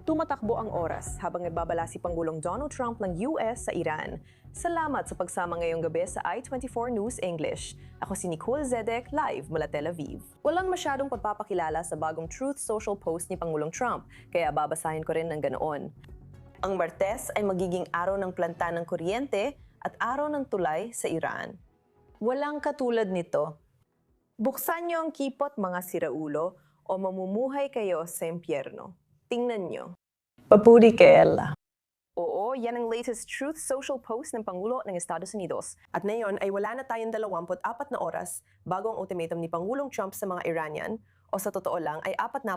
Tumatakbo ang oras habang nagbabala si Pangulong Donald Trump ng US sa Iran. Salamat sa pagsama ngayong gabi sa I-24 News English. Ako si Nicole Zedek, live mula Tel Aviv. Walang masyadong pagpapakilala sa bagong Truth Social post ni Pangulong Trump, kaya babasahin ko rin ng ganoon. Ang Martes ay magiging araw ng planta ng kuryente at araw ng tulay sa Iran. Walang katulad nito. Buksan niyo ang kipot mga siraulo o mamumuhay kayo sa impyerno. Tingnan niyo. Papuri kay Allah. Oo, yan ang latest Truth Social post ng Pangulo ng Estados Unidos. At ngayon ay wala na tayong 24 na oras bago ang ultimatum ni Pangulong Trump sa mga Iranian, o sa totoo lang ay 48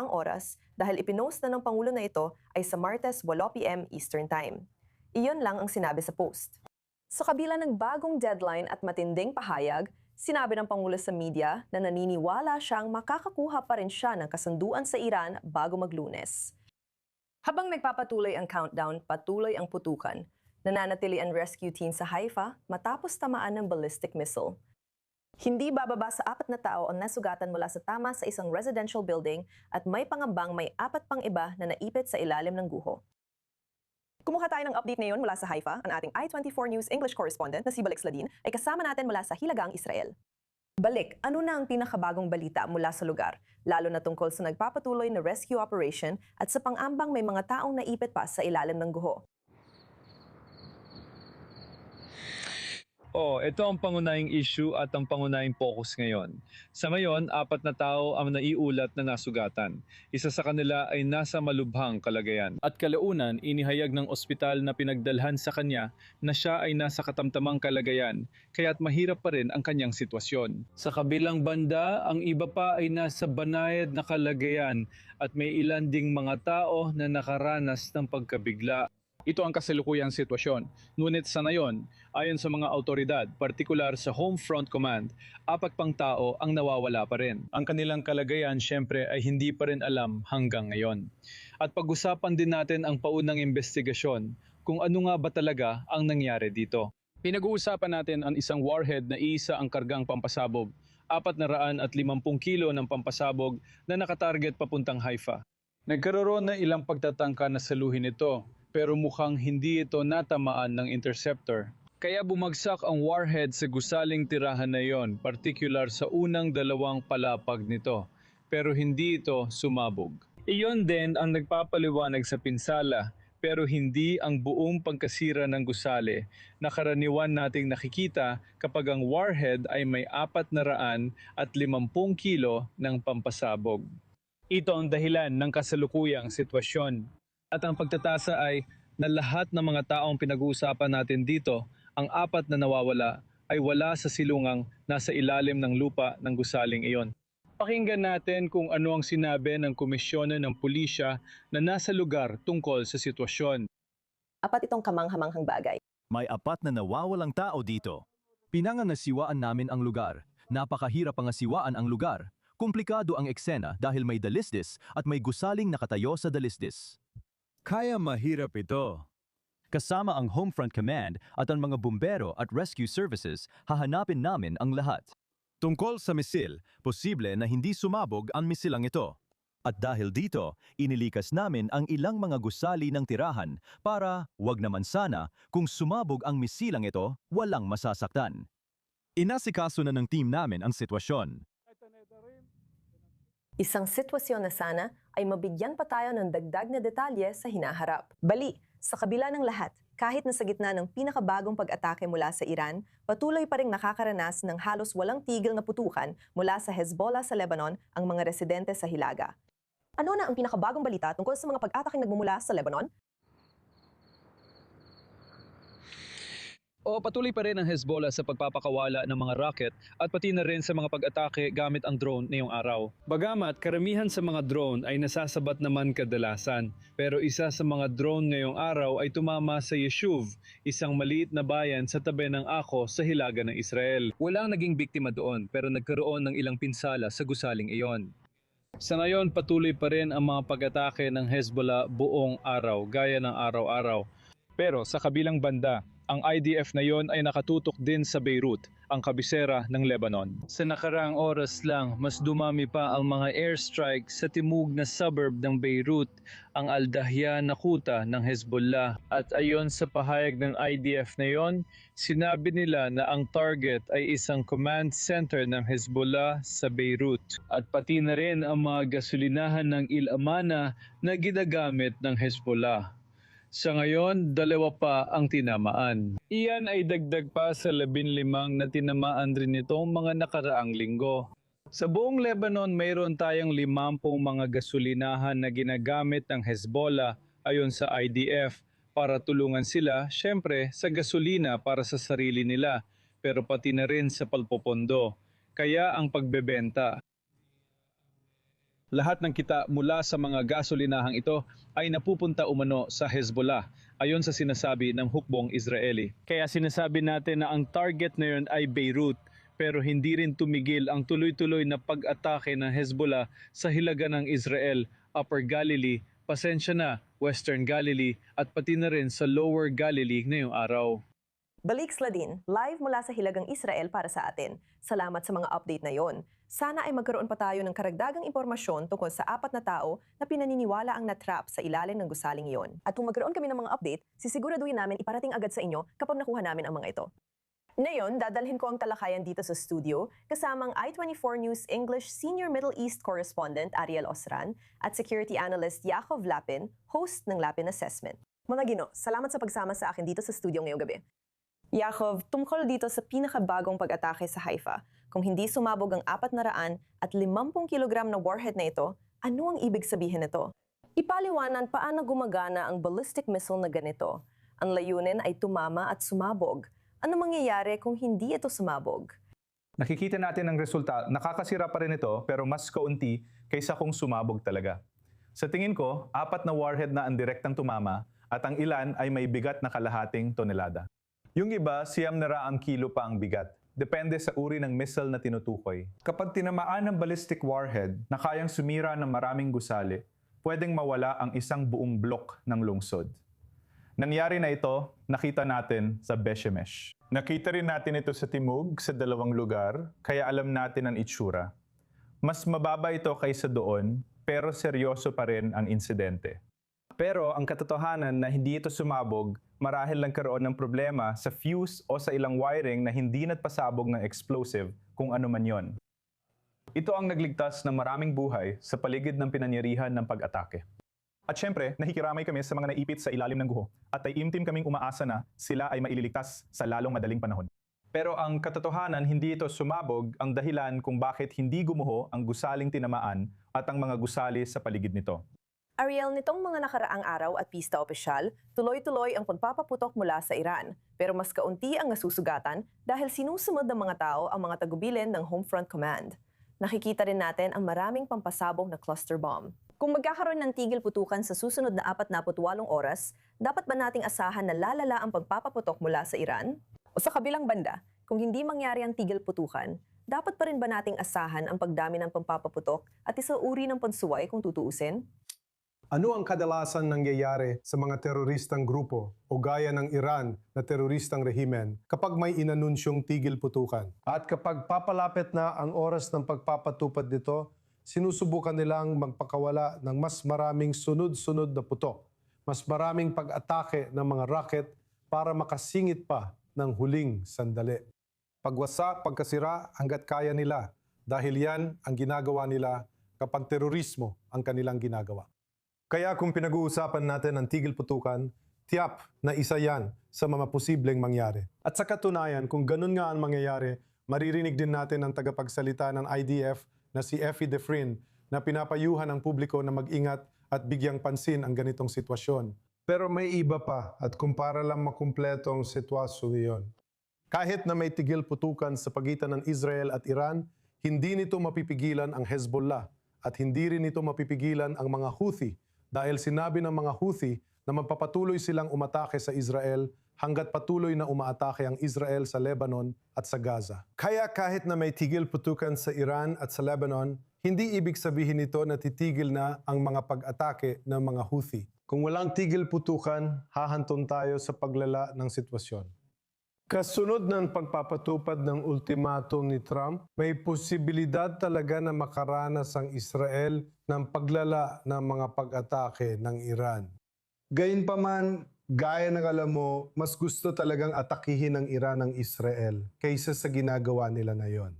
oras dahil ipinost na ng Pangulo na ito ay sa Martes 8 p.m. Eastern Time. Iyon lang ang sinabi sa post. Sa kabila ng bagong deadline at matinding pahayag, sinabi ng Pangulo sa media na naniniwala siyang makakakuha pa rin siya ng kasunduan sa Iran bago mag-Lunes. Habang nagpapatuloy ang countdown, patuloy ang putukan. Nananatili ang rescue team sa Haifa matapos tamaan ng ballistic missile. Hindi bababa sa 4 na tao ang nasugatan mula sa tama sa isang residential building at may pangambang may 4 pang iba na naipit sa ilalim ng guho. Kumuha tayo ng update ngayon mula sa Haifa. Ang ating I-24 News English correspondent na si Balik Sladin ay kasama natin mula sa Hilagang Israel. Balik, ano na ang pinakabagong balita mula sa lugar, lalo na tungkol sa nagpapatuloy na rescue operation at sa pang-ambang may mga taong naipit pa sa ilalim ng guho? Ito ang pangunahing issue at ang pangunahing focus ngayon. Sa ngayon, 4 na tao ang naiulat na nasugatan. Isa sa kanila ay nasa malubhang kalagayan. At kalaunan, inihayag ng ospital na pinagdalhan sa kanya na siya ay nasa katamtamang kalagayan, kaya't mahirap pa rin ang kanyang sitwasyon. Sa kabilang banda, ang iba pa ay nasa banayad na kalagayan at may ilan ding mga tao na nakaranas ng pagkabigla. Ito ang kasalukuyang sitwasyon. Ngunit sa ngayon, ayon sa mga autoridad, partikular sa Home Front Command, 4 pang tao ang nawawala pa rin. Ang kanilang kalagayan syempre ay hindi pa rin alam hanggang ngayon. At pag-usapan din natin ang paunang investigasyon kung ano nga ba talaga ang nangyari dito. Pinag-uusapan natin ang isang warhead na iisa ang kargang pampasabog, 450 kilo ng pampasabog na nakatarget papuntang Haifa. Nagkaroon na ilang pagtatangka na saluhin ito, pero mukhang hindi ito natamaan ng interceptor. Kaya bumagsak ang warhead sa gusaling tirahan na iyon, partikular sa unang 2 palapag nito, pero hindi ito sumabog. Iyon din ang nagpapaliwanag sa pinsala, pero hindi ang buong pagkasira ng gusali na karaniwan nating nakikita kapag ang warhead ay may 450 kilo ng pampasabog. Ito ang dahilan ng kasalukuyang sitwasyon. At ang pagtatasa ay na lahat ng mga taong pinag-uusapan natin dito, ang 4 na nawawala ay wala sa silungang nasa ilalim ng lupa ng gusaling iyon. Pakinggan natin kung ano ang sinabi ng komisyoner ng pulisya na nasa lugar tungkol sa sitwasyon. 4 itong kamanghamanghang bagay. May 4 na nawawalang tao dito. Pinangangasiwaan namin ang lugar. Napakahirap pangasiwaan ang lugar. Komplikado ang eksena dahil may dalisdis at may gusaling nakatayo sa dalisdis. Kaya mahirap ito. Kasama ang Homefront Command at ang mga bumbero at rescue services, hahanapin namin ang lahat. Tungkol sa misil, posible na hindi sumabog ang misilang ito. At dahil dito, inilikas namin ang ilang mga gusali ng tirahan para, wag naman sana, kung sumabog ang misilang ito, walang masasaktan. Inasikaso na ng team namin ang sitwasyon. Isang sitwasyon na sana ay mabigyan pa tayo ng dagdag na detalye sa hinaharap. Bali, sa kabila ng lahat, kahit na sa gitna ng pinakabagong pag-atake mula sa Iran, patuloy pa ring nakakaranas ng halos walang tigil na putukan mula sa Hezbollah sa Lebanon ang mga residente sa Hilaga. Ano na ang pinakabagong balita tungkol sa mga pag-ataking nagmumula sa Lebanon? Patuloy pa rin ang Hezbollah sa pagpapakawala ng mga rocket at pati na rin sa mga pag-atake gamit ang drone ngayong araw. Bagamat karamihan sa mga drone ay nasasabat naman kadalasan, pero isa sa mga drone ngayong araw ay tumama sa Yeshuv, isang maliit na bayan sa tabi ng Ako sa hilaga ng Israel. Walang naging biktima doon pero nagkaroon ng ilang pinsala sa gusaling iyon. Sa ngayon patuloy pa rin ang mga pag-atake ng Hezbollah buong araw gaya ng araw-araw. Pero sa kabilang banda, Ang IDF na yon ay nakatutok din sa Beirut, ang kabisera ng Lebanon. Sa nakaraang oras lang, mas dumami pa ang mga airstrike sa timog na suburb ng Beirut, ang Al-Dahya na kuta ng Hezbollah. At ayon sa pahayag ng IDF na yon, sinabi nila na ang target ay isang command center ng Hezbollah sa Beirut. At pati na rin ang mga gasolinahan ng Il Amana na ginagamit ng Hezbollah. Sa ngayon, 2 pa ang tinamaan. Iyan ay dagdag pa sa 15 na tinamaan rin nitong mga nakaraang linggo. Sa buong Lebanon, mayroon tayong 50 mga gasolinahan na ginagamit ng Hezbollah ayon sa IDF para tulungan sila, syempre, sa gasolina para sa sarili nila, pero pati na rin sa palpopondo. Kaya ang pagbebenta. Lahat ng kita mula sa mga gasolinahang ito ay napupunta umano sa Hezbollah ayon sa sinasabi ng hukbong Israeli. Kaya sinasabi natin na ang target na yun ay Beirut, pero hindi rin tumigil ang tuloy-tuloy na pag-atake ng Hezbollah sa hilaga ng Israel, Upper Galilee, pasensya na, Western Galilee at pati na rin sa Lower Galilee ngayong araw. Balik Sladin, live mula sa Hilagang Israel para sa atin. Salamat sa mga update na yon. Sana ay magkaroon pa tayo ng karagdagang impormasyon tungkol sa 4 na tao na pinaniniwala ang natrap sa ilalim ng gusaling iyon. At kung magkaroon kami ng mga update, sisiguraduhin namin iparating agad sa inyo kapag nakuha namin ang mga ito. Ngayon, dadalhin ko ang talakayan dito sa studio kasamang I24 News English Senior Middle East Correspondent Ariel Osran at Security Analyst Yakov Lapin, host ng Lapin Assessment. Mga Gino, salamat sa pagsama sa akin dito sa studio ngayong gabi. Yakov, tungkol dito sa pinakabagong pag-atake sa Haifa, kung hindi sumabog ang 450 kilogram na warhead na ito, ano ang ibig sabihin nito? Ipaliwanan paano gumagana ang ballistic missile na ganito. Ang layunin ay tumama at sumabog. Ano mangyayari kung hindi ito sumabog? Nakikita natin ang resulta, nakakasira pa rin ito pero mas kaunti kaysa kung sumabog talaga. Sa tingin ko, 4 na warhead na ang direktang tumama at ang ilan ay may bigat na kalahating tonelada. Yung iba, 900 kilo pa ang bigat. Depende sa uri ng missile na tinutukoy. Kapag tinamaan ng ballistic warhead na kayang sumira ng maraming gusali, pwedeng mawala ang isang buong blok ng lungsod. Nangyari na ito, nakita natin sa Beshemesh. Nakita rin natin ito sa Timog, sa 2 lugar, kaya alam natin ang itsura. Mas mababa ito kaysa doon, pero seryoso pa rin ang insidente. Pero ang katotohanan na hindi ito sumabog, marahil lang karoon ng problema sa fuse o sa ilang wiring na hindi nagpasabog ng explosive kung ano man yon. Ito ang nagligtas ng maraming buhay sa paligid ng pinanyarihan ng pag-atake. At syempre, nakikiramay kami sa mga naipit sa ilalim ng guho at ay imtim kaming umaasa na sila ay maililigtas sa lalong madaling panahon. Pero ang katotohanan, hindi ito sumabog ang dahilan kung bakit hindi gumuho ang gusaling tinamaan at ang mga gusali sa paligid nito. Ariel, nitong mga nakaraang araw at pista opisyal, tuloy-tuloy ang pagpapaputok mula sa Iran. Pero mas kaunti ang nasusugatan dahil sinusunod ng mga tao ang mga tagubilin ng Homefront Command. Nakikita rin natin ang maraming pampasabog na cluster bomb. Kung magkakaroon ng tigil putukan sa susunod na 48 oras, dapat ba nating asahan na lalala ang pagpapaputok mula sa Iran? O sa kabilang banda, kung hindi mangyari ang tigil putukan, dapat pa rin ba nating asahan ang pagdami ng pagpapaputok at isauri ng pansuway kung tutuusin? Ano ang kadalasan nangyayari sa mga teroristang grupo o gaya ng Iran na teroristang rehimen kapag may inanunsyong tigil putukan? At kapag papalapit na ang oras ng pagpapatupad nito, sinusubukan nilang magpakawala ng mas maraming sunod-sunod na putok, mas maraming pag-atake ng mga rocket para makasingit pa ng huling sandali. Pagwasak, pagkasira hanggat kaya nila dahil yan ang ginagawa nila kapag terorismo ang kanilang ginagawa. Kaya kung pinag-uusapan natin ang tigil putukan, tiyak na isa yan sa mga posibleng mangyari. At sa katunayan, kung ganun nga ang mangyayari, maririnig din natin ang tagapagsalita ng IDF na si Effie Defrin na pinapayuhan ang publiko na mag-ingat at bigyang pansin ang ganitong sitwasyon. Pero may iba pa at kung para lang makumpleto ang sitwasyon iyon. Kahit na may tigil putukan sa pagitan ng Israel at Iran, hindi nito mapipigilan ang Hezbollah at hindi rin nito mapipigilan ang mga Houthi dahil sinabi ng mga Houthi na magpapatuloy silang umatake sa Israel hanggat patuloy na umaatake ang Israel sa Lebanon at sa Gaza. Kaya kahit na may tigil putukan sa Iran at sa Lebanon, hindi ibig sabihin nito na titigil na ang mga pag-atake ng mga Houthi. Kung walang tigil putukan, hahantong tayo sa paglala ng sitwasyon. Kasunod ng pagpapatupad ng ultimatum ni Trump, may posibilidad talaga na makaranas ang Israel ng paglala ng mga pag-atake ng Iran. Gayunpaman, gaya ng alam mo, mas gusto talagang atakihin ng Iran ang Israel kaysa sa ginagawa nila ngayon.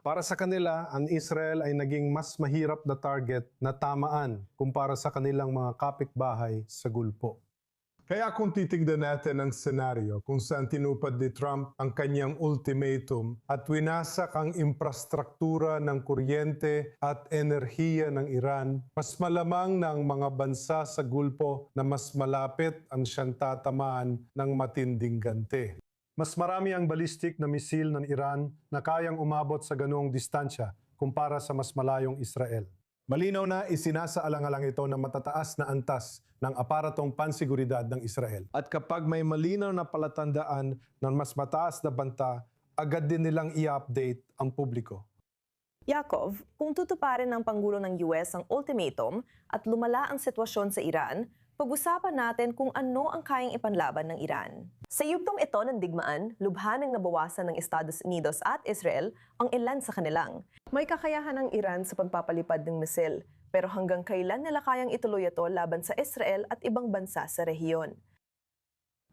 Para sa kanila, ang Israel ay naging mas mahirap na target na tamaan kumpara sa kanilang mga kapitbahay sa Gulpo. Kaya kung titignan natin ang senaryo kung saan tinupad ni Trump ang kanyang ultimatum at winasak ang infrastruktura ng kuryente at enerhiya ng Iran, mas malamang ng mga bansa sa Gulpo na mas malapit ang siyang tatamaan ng matinding ganti. Mas marami ang ballistic na misil ng Iran na kayang umabot sa ganoong distansya kumpara sa mas malayong Israel. Malinaw na isinasaalang-alang ito ng matataas na antas ng aparatong pansiguridad ng Israel. At kapag may malinaw na palatandaan ng mas mataas na banta, agad din nilang i-update ang publiko. Yakov, kung tutuparin ng Pangulo ng US ang ultimatum at lumala ang sitwasyon sa Iran, pag-usapan natin kung ano ang kayang ipanlaban ng Iran. Sa yugtong ito ng digmaan, lubhanang nabawasan ng Estados Unidos at Israel ang ilan sa kanilang. May kakayahan ng Iran sa pagpapalipad ng misil, pero hanggang kailan nila kayang ituloy ito laban sa Israel at ibang bansa sa rehiyon?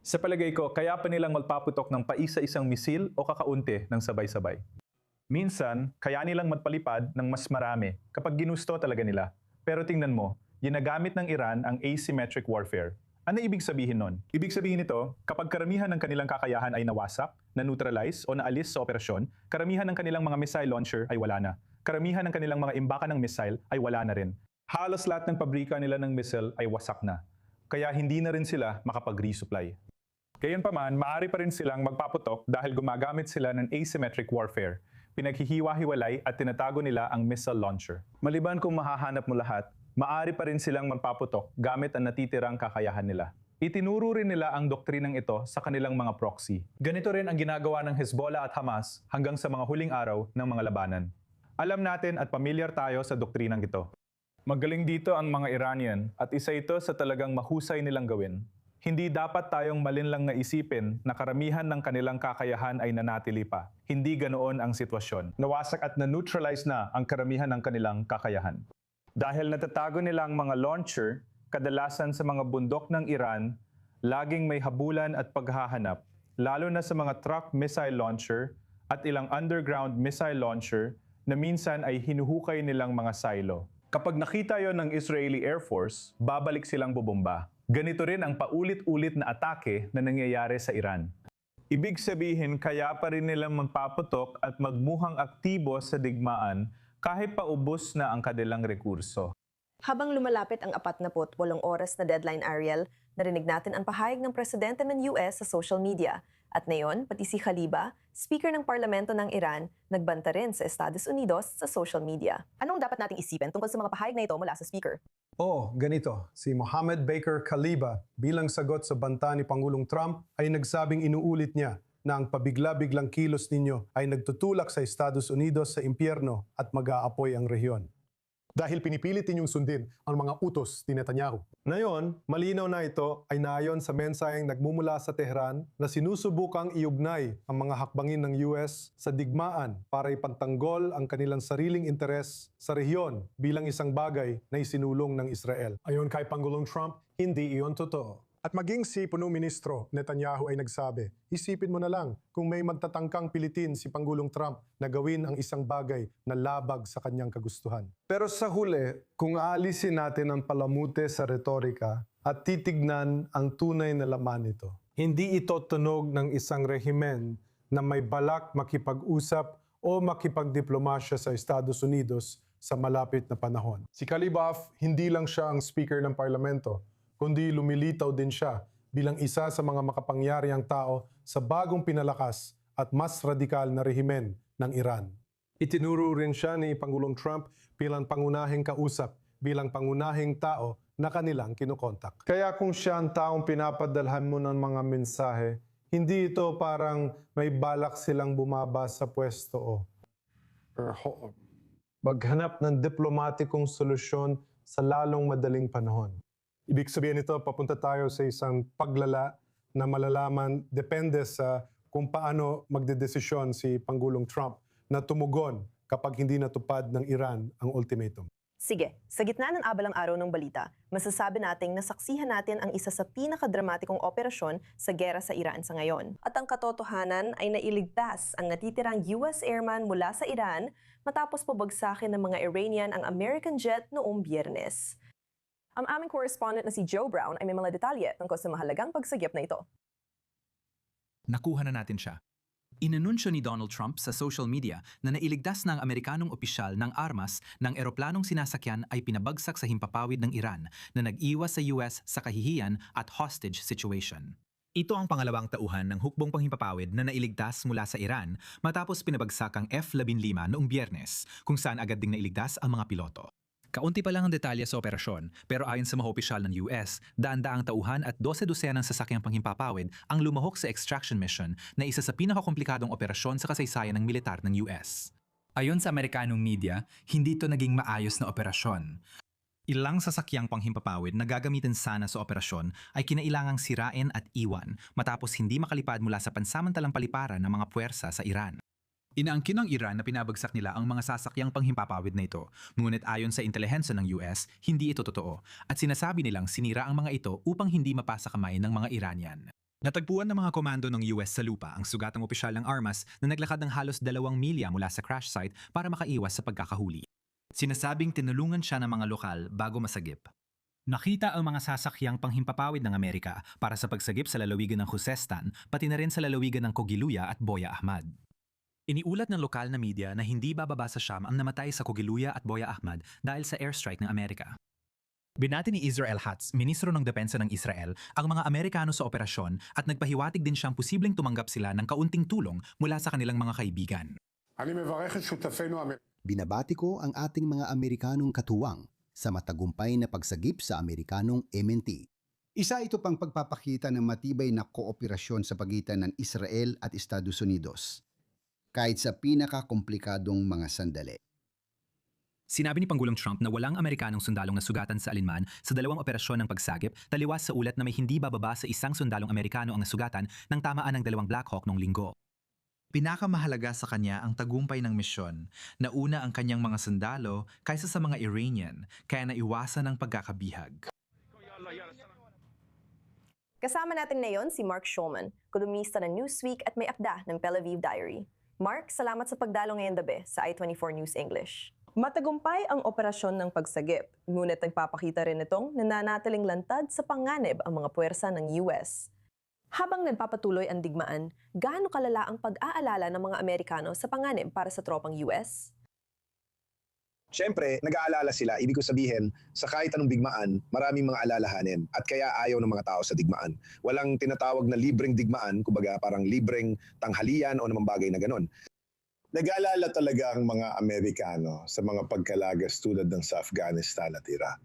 Sa palagay ko, kaya pa nilang magpaputok ng paisa-isang misil o kakaunti ng sabay-sabay. Minsan, kaya nilang magpalipad ng mas marami kapag ginusto talaga nila. Pero tingnan mo, ginagamit ng Iran ang asymmetric warfare. Ano ibig sabihin nun? Ibig sabihin nito, kapag karamihan ng kanilang kakayahan ay nawasak, na-neutralize o naalis sa operasyon, karamihan ng kanilang mga missile launcher ay wala na. Karamihan ng kanilang mga imbakan ng missile ay wala na rin. Halos lahat ng pabrika nila ng missile ay wasak na. Kaya hindi na rin sila makapag-resupply. Gayunpaman, maaari pa rin silang magpaputok dahil gumagamit sila ng asymmetric warfare. Pinaghihiwa-hiwalay at tinatago nila ang missile launcher. Maliban kung mahahanap mo lahat, maaari pa rin silang magpaputok gamit ang natitirang kakayahan nila. Itinuro rin nila ang doktrinang ito sa kanilang mga proxy. Ganito rin ang ginagawa ng Hezbollah at Hamas hanggang sa mga huling araw ng mga labanan. Alam natin at pamilyar tayo sa doktrinang ito. Magaling dito ang mga Iranian at isa ito sa talagang mahusay nilang gawin. Hindi dapat tayong malinlang na isipin na karamihan ng kanilang kakayahan ay nanatili pa. Hindi ganoon ang sitwasyon. Nawasak at na-neutralize na ang karamihan ng kanilang kakayahan. Dahil natatago nila ang mga launcher, kadalasan sa mga bundok ng Iran, laging may habulan at paghahanap, lalo na sa mga truck missile launcher at ilang underground missile launcher na minsan ay hinuhukay nilang mga silo. Kapag nakita yon ng Israeli Air Force, babalik silang bubomba. Ganito rin ang paulit-ulit na atake na nangyayari sa Iran. Ibig sabihin, kaya pa rin nilang magpaputok at magmuhang aktibo sa digmaan kahit paubos na ang kanilang rekurso. Habang lumalapit ang 48 oras na deadline, Ariel, narinig natin ang pahayag ng presidente ng US sa social media. At ngayon, pati si Khaliba, speaker ng parlamento ng Iran, nagbanta rin sa Estados Unidos sa social media. Anong dapat nating isipin tungkol sa mga pahayag na ito mula sa speaker? Ganito. Si Mohammed Baker Khaliba, bilang sagot sa banta ni Pangulong Trump, ay nagsabing inuulit niya na ang pabigla-biglang kilos ninyo ay nagtutulak sa Estados Unidos sa impyerno at mag-aapoy ang rehiyon. Dahil pinipilit ninyong sundin ang mga utos ni Netanyahu. Ngayon, malinaw na ito ay naayon sa mensaheng nagmumula sa Tehran na sinusubukang iugnay ang mga hakbangin ng US sa digmaan para ipagtanggol ang kanilang sariling interes sa rehiyon bilang isang bagay na isinulong ng Israel. Ayon kay Pangulong Trump, hindi iyon totoo. At maging si Punong Ministro Netanyahu ay nagsabi, isipin mo na lang kung may magtatangkang pilitin si Pangulong Trump na gawin ang isang bagay na labag sa kanyang kagustuhan. Pero sa huli, kung aalisin natin ang palamute sa retorika at titignan ang tunay na laman nito, hindi ito tunog ng isang rehimen na may balak makipag-usap o makipagdiplomasya sa Estados Unidos sa malapit na panahon. Si Kalibaf, hindi lang siya ang speaker ng parlamento, kundi lumilitaw din siya bilang isa sa mga makapangyarihang tao sa bagong pinalakas at mas radikal na rehimen ng Iran. Itinuro rin siya ni Pangulong Trump bilang pangunahing kausap, bilang pangunahing tao na kanilang kinukontak. Kaya kung siya ang taong pinapadalhan mo ng mga mensahe, hindi ito parang may balak silang bumaba sa pwesto o maghanap ng diplomatikong solusyon sa lalong madaling panahon. Ibig sabihin nito, papunta tayo sa isang paglala na malalaman depende sa kung paano magdedesisyon si Pangulong Trump na tumugon kapag hindi natupad ng Iran ang ultimatum. Sige, sa gitna ng abalang araw ng balita, masasabi nating nasaksihan natin ang isa sa pinakadramatikong operasyon sa gera sa Iran sa ngayon. At ang katotohanan ay nailigtas ang natitirang US airman mula sa Iran matapos pabagsakin ng mga Iranian ang American jet noong Biyernes. Ang aming correspondent na si Joe Brown ay may mga detalye tungkol sa mahalagang pagsagip na ito. Nakuha na natin siya. Inanunsyo ni Donald Trump sa social media na nailigtas ng Amerikanong opisyal ng armas ng eroplanong sinasakyan ay pinabagsak sa himpapawid ng Iran na nag-iwas sa US sa kahihiyan at hostage situation. Ito ang pangalawang tauhan ng hukbong panghimpapawid na nailigtas mula sa Iran matapos pinabagsak ang F-15 noong Biyernes, kung saan agad ding nailigtas ang mga piloto. Kaunti pa lang ang detalye sa operasyon, pero ayon sa mga opisyal ng US, daan-daang tauhan at 12 dosenang sasakyang panghimpapawid ang lumahok sa extraction mission na isa sa pinakakomplikadong operasyon sa kasaysayan ng militar ng US. Ayon sa Amerikanong media, hindi ito naging maayos na operasyon. Ilang sasakyang panghimpapawid na gagamitin sana sa operasyon ay kinailangang sirain at iwan matapos hindi makalipad mula sa pansamantalang paliparan ng mga puwersa sa Iran. Inaangkin ng Iran na pinabagsak nila ang mga sasakyang panghimpapawid na ito, ngunit ayon sa intelihensya ng US, hindi ito totoo at sinasabi nilang sinira ang mga ito upang hindi mapasa kamay ng mga Iranian. Natagpuan ng mga komando ng US sa lupa ang sugatang opisyal ng armas na naglakad ng halos 2 milya mula sa crash site para makaiwas sa pagkakahuli. Sinasabing tinulungan siya ng mga lokal bago masagip. Nakita ang mga sasakyang panghimpapawid ng Amerika para sa pagsagip sa lalawigan ng Khuzestan, pati na rin sa lalawigan ng Kogiluya at Boya Ahmad. Iniulat ng lokal na media na hindi bababa sa Sham ang namatay sa Kogiluya at Boya Ahmad dahil sa airstrike ng Amerika. Binati ni Israel Katz, ministro ng depensa ng Israel, ang mga Amerikano sa operasyon at nagpahiwatig din siyang posibleng tumanggap sila ng kaunting tulong mula sa kanilang mga kaibigan. Binabati ko ang ating mga Amerikanong katuwang sa matagumpay na pagsagip sa Amerikanong MNT. Isa ito pang pagpapakita ng matibay na kooperasyon sa pagitan ng Israel at Estados Unidos, kahit sa pinakakomplikadong mga sandali. Sinabi ni Pangulong Trump na walang Amerikanong sundalong nasugatan sa alinman sa 2 operasyon ng pagsagip, taliwas sa ulat na may hindi bababa sa 1 sundalong Amerikano ang nasugatan ng tamaan ng 2 Black Hawk noong linggo. Pinakamahalaga sa kanya ang tagumpay ng misyon, na una ang kanyang mga sundalo kaysa sa mga Iranian, kaya naiwasan ang pagkakabihag. Kasama natin ngayon si Mark Schulman, kolumnista ng Newsweek at may akda ng Tel Aviv Diary. Mark, salamat sa pagdalo ngayong gabi sa I-24 News English. Matagumpay ang operasyon ng pagsagip, ngunit nagpapakita rin itong nananatiling lantad sa panganib ang mga puwersa ng US. Habang nagpapatuloy ang digmaan, gaano kalala ang pag-aalala ng mga Amerikano sa panganib para sa tropang US? Siyempre, nag-aalala sila. Ibig ko sabihin, sa kahit anong digmaan, maraming mga alalahanin at kaya ayaw ng mga tao sa digmaan. Walang tinatawag na libreng digmaan, kumbaga parang libreng tanghalian o namang bagay na ganon. Nag-aalala talaga ang mga Amerikano sa mga pagkalagas tulad ng sa Afghanistan at Iraq.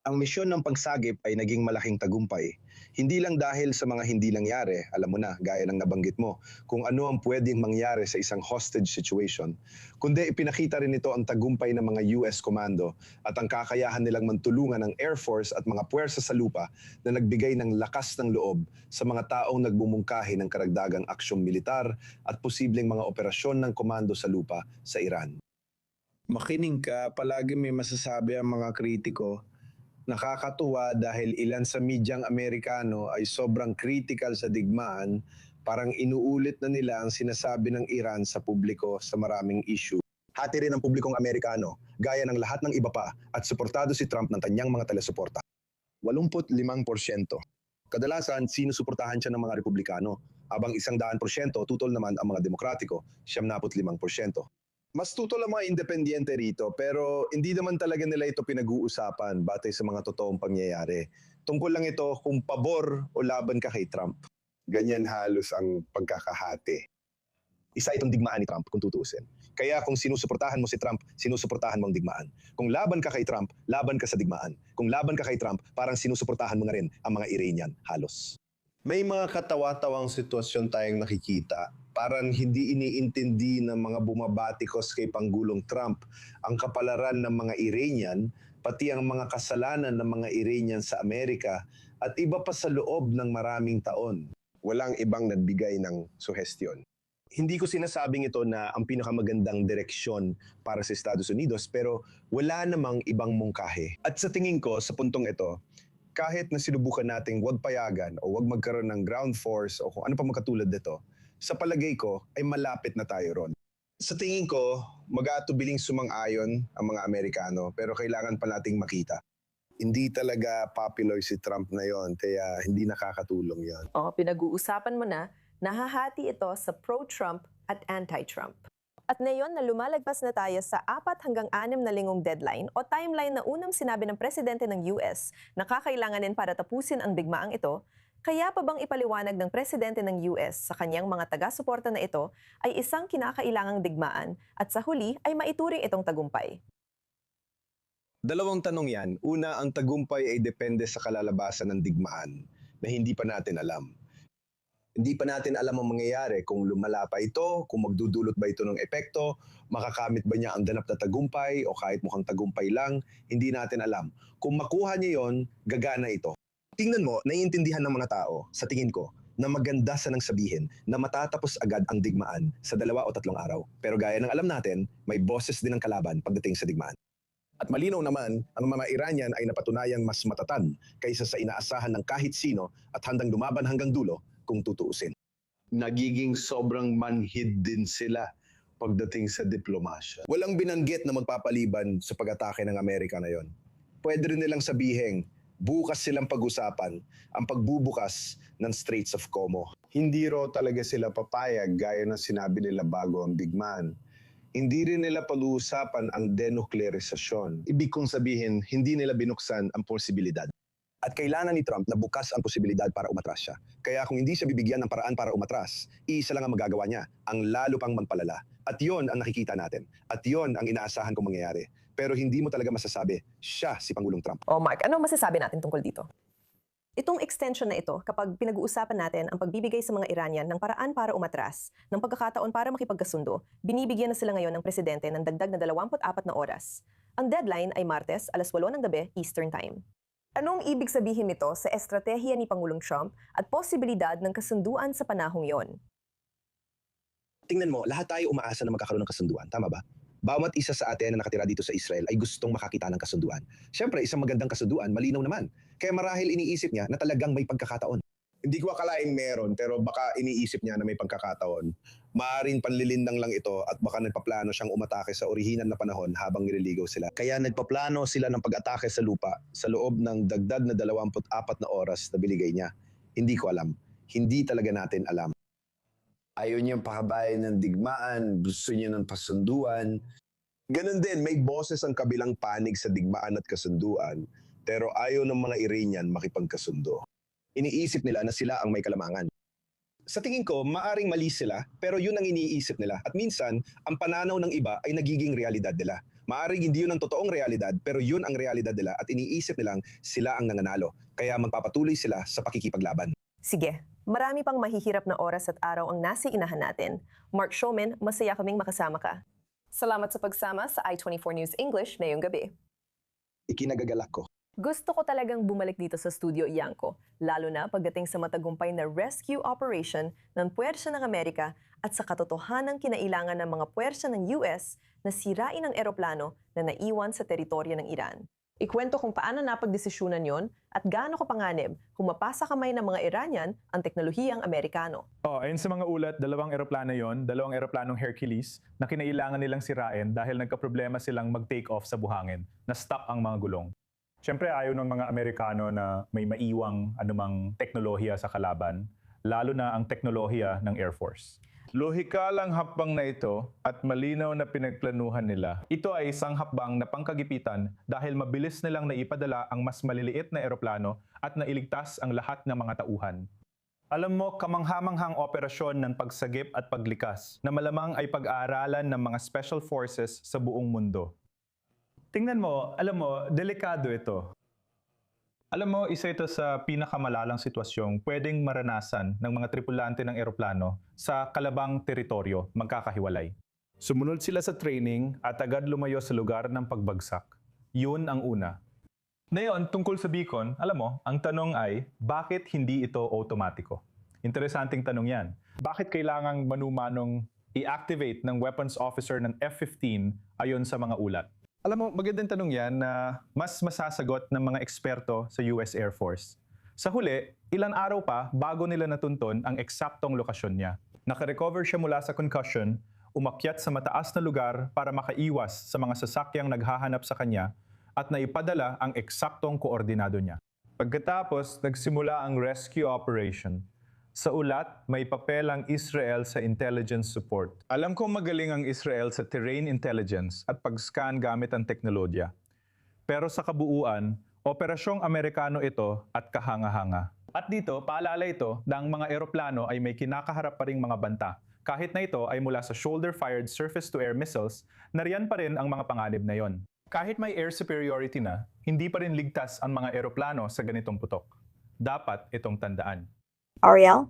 Ang misyon ng pagsagip ay naging malaking tagumpay. Hindi lang dahil sa mga hindi nangyari, alam mo na, gaya ng nabanggit mo, kung ano ang pwedeng mangyari sa isang hostage situation, kundi ipinakita rin ito ang tagumpay ng mga US Commando at ang kakayahan nilang mantulungan ng Air Force at mga puwersa sa lupa na nagbigay ng lakas ng loob sa mga taong nagbumungkahi ng karagdagang aksyong militar at posibleng mga operasyon ng komando sa lupa sa Iran. Makinig ka, palagi may masasabi ang mga kritiko. Nakakatuwa dahil ilan sa medyang Amerikano ay sobrang critical sa digmaan, parang inuulit na nila ang sinasabi ng Iran sa publiko sa maraming issue. Hati rin ang publikong Amerikano, gaya ng lahat ng iba pa, at suportado si Trump ng kanyang mga telesuporta. 85%. Kadalasan, sinusuportahan siya ng mga Republikano, habang 100% tutol naman ang mga Demokratiko, 75%. Mas tutol ang mga independyente rito, pero hindi naman talaga nila ito pinag-uusapan batay sa mga totoong pangyayari. Tungkol lang ito kung pabor o laban ka kay Trump. Ganyan halos ang pagkakahati. Isa itong digmaan ni Trump kung tutuusin. Kaya kung sinusuportahan mo si Trump, sinusuportahan mo ang digmaan. Kung laban ka kay Trump, laban ka sa digmaan. Kung laban ka kay Trump, parang sinusuportahan mo na rin ang mga Iranian halos. May mga katawa-tawang sitwasyon tayong nakikita. Parang hindi iniintindi ng mga bumabatikos kay Pangulong Trump ang kapalaran ng mga Iranian, pati ang mga kasalanan ng mga Iranian sa Amerika at iba pa sa loob ng maraming taon. Walang ibang nagbigay ng suhestyon. Hindi ko sinasabing ito na ang pinakamagandang direksyon para sa Estados Unidos, pero wala namang ibang mungkahi. At sa tingin ko, sa puntong ito, kahit na sinubukan nating huwag payagan o huwag magkaroon ng ground force o kung ano pa magkatulad nito, sa palagay ko ay malapit na tayo ron. Sa tingin ko, mag-aatubiling sumang-ayon ang mga Amerikano, pero kailangan pa nating makita. Hindi talaga popular si Trump na yon, kaya hindi nakakatulong yon. O, pinag-uusapan mo na, nahahati ito sa pro-Trump at anti-Trump. At ngayon na lumalagpas na tayo sa 4 hanggang 6 na lingong deadline o timeline na unang sinabi ng presidente ng US na kakailanganin para tapusin ang digmaang ito, kaya pa bang ipaliwanag ng presidente ng US sa kanyang mga taga-suporta na ito ay isang kinakailangang digmaan at sa huli ay maituring itong tagumpay? Dalawang tanong yan. Una, ang tagumpay ay depende sa kalalabasan ng digmaan na hindi pa natin alam. Hindi pa natin alam ang mangyayari kung lumala pa ito, kung magdudulot ba ito ng epekto, makakamit ba niya ang ganap na tagumpay o kahit mukhang tagumpay lang, hindi natin alam. Kung makuha niya yon, gagana ito. Tingnan mo, naiintindihan ng mga tao, sa tingin ko, na maganda sa nang sabihin na matatapos agad ang digmaan sa 2 o 3 araw. Pero gaya ng alam natin, may boses din ang kalaban pagdating sa digmaan. At malinaw naman, ang mga Iranian ay napatunayang mas matatan kaysa sa inaasahan ng kahit sino at handang lumaban hanggang dulo kung tutuusin. Nagiging sobrang manhid din sila pagdating sa diplomasya. Walang binanggit na magpapaliban sa pag-atake ng Amerika na yon. Pwede rin nilang sabihin, bukas silang pag-usapan ang pagbubukas ng Straits of Como. Hindi raw talaga sila papayag gaya ng sinabi nila bago ang digmaan. Hindi rin nila pag-uusapan ang denuclearisasyon. Ibig kong sabihin, hindi nila binuksan ang posibilidad. At kailangan ni Trump na bukas ang posibilidad para umatras siya. Kaya kung hindi siya bibigyan ng paraan para umatras, isa lang ang magagawa niya, ang lalo pang magpalala. At yon ang nakikita natin. At yon ang inaasahan kong mangyayari. Pero hindi mo talaga masasabi, siya si Pangulong Trump. O Mark, ano masasabi natin tungkol dito? Itong extension na ito, kapag pinag-uusapan natin ang pagbibigay sa mga Iranian ng paraan para umatras, ng pagkakataon para makipagkasundo, binibigyan na sila ngayon ng presidente ng dagdag na 24 na oras. Ang deadline ay Martes, alas 8 ng gabi, Eastern Time. Anong ibig sabihin nito sa estratehiya ni Pangulong Trump at posibilidad ng kasunduan sa panahong yon? Tingnan mo, lahat tayo umaasa na magkakaroon ng kasunduan, tama ba? Bawat isa sa atin na nakatira dito sa Israel ay gustong makakita ng kasunduan. Siyempre, isang magandang kasunduan, malinaw naman. Kaya marahil iniisip niya na talagang may pagkakataon. Hindi ko akalaing meron, pero baka iniisip niya na may pagkakataon. Maaring panlilindang lang ito at baka nagpaplano siyang umatake sa orihinal na panahon habang nililigaw sila. Kaya nagpaplano sila ng pag-atake sa lupa sa loob ng dagdag na 24 na oras na binigay niya. Hindi ko alam. Hindi talaga natin alam. Ayaw niyang pakabayan ng digmaan, gusto niya ng kasunduan. Ganon din, may boses ang kabilang panig sa digmaan at kasunduan, pero ayaw ng mga Iranian makipagkasundo. Iniisip nila na sila ang may kalamangan. Sa tingin ko, maaring mali sila, pero yun ang iniisip nila. At minsan, ang pananaw ng iba ay nagiging realidad nila. Maaring hindi yun ang totoong realidad, pero yun ang realidad nila at iniisip nilang sila ang nanganalo. Kaya magpapatuloy sila sa pakikipaglaban. Sige, marami pang mahihirap na oras at araw ang nasa inahan natin. Mark Showman, masaya kaming makasama ka. Salamat sa pagsama sa I24 News English ngayong gabi. Ikinagagalak ko. Gusto ko talagang bumalik dito sa studio Ianco, lalo na pagdating sa matagumpay na rescue operation ng puwersa ng Amerika at sa katotohanang kinailangan ng mga puwersa ng US na sirain ang eroplano na naiwan sa teritoryo ng Iran. Ikwento kung paano napagdesisyonan yon at gaano kapanganib kung mapasa kamay ng mga Iranian ang teknolohiyang Amerikano. Ayun sa mga ulat, 2 eroplano yon, 2 eroplanong Hercules na kinailangan nilang sirain dahil nagkaproblema silang mag-take off sa buhangin, na stuck ang mga gulong. Siyempre ayaw ng mga Amerikano na may maiwang anumang teknolohiya sa kalaban, lalo na ang teknolohiya ng Air Force. Lohikal ang hakbang na ito at malinaw na pinagplanuhan nila. Ito ay isang hakbang na pangkagipitan dahil mabilis nilang naipadala ang mas maliliit na eroplano at nailigtas ang lahat ng mga tauhan. Alam mo, kamanghamanghang operasyon ng pagsagip at paglikas na malamang ay pag-aaralan ng mga special forces sa buong mundo. Tingnan mo, alam mo, delikado ito. Alam mo, isa ito sa pinakamalalang sitwasyong pwedeng maranasan ng mga tripulante ng eroplano sa kalabang teritoryo, magkakahiwalay. Sumunod sila sa training at agad lumayo sa lugar ng pagbagsak. Yun ang una. Ngayon, tungkol sa beacon, alam mo, ang tanong ay, bakit hindi ito automatiko? Interesanting tanong yan. Bakit kailangang manumanong i-activate ng weapons officer ng F-15 ayon sa mga ulat? Alam mo, magandang tanong yan na mas masasagot ng mga eksperto sa US Air Force. Sa huli, ilan araw pa bago nila natuntun ang eksaktong lokasyon niya. Nakarecover siya mula sa concussion, umakyat sa mataas na lugar para makaiwas sa mga sasakyang naghahanap sa kanya at naipadala ang eksaktong koordinado niya. Pagkatapos, nagsimula ang rescue operation. Sa ulat, may papel ang Israel sa intelligence support. Alam kong magaling ang Israel sa terrain intelligence at pag-scan gamit ang teknolohiya. Pero sa kabuuan, operasyong Amerikano ito at kahanga-hanga. At dito, paalala ito na ang mga eroplano ay may kinakaharap pa ring mga banta. Kahit na ito ay mula sa shoulder-fired surface-to-air missiles, nariyan pa rin ang mga panganib na yon. Kahit may air superiority na, hindi pa rin ligtas ang mga eroplano sa ganitong putok. Dapat itong tandaan. Ariel?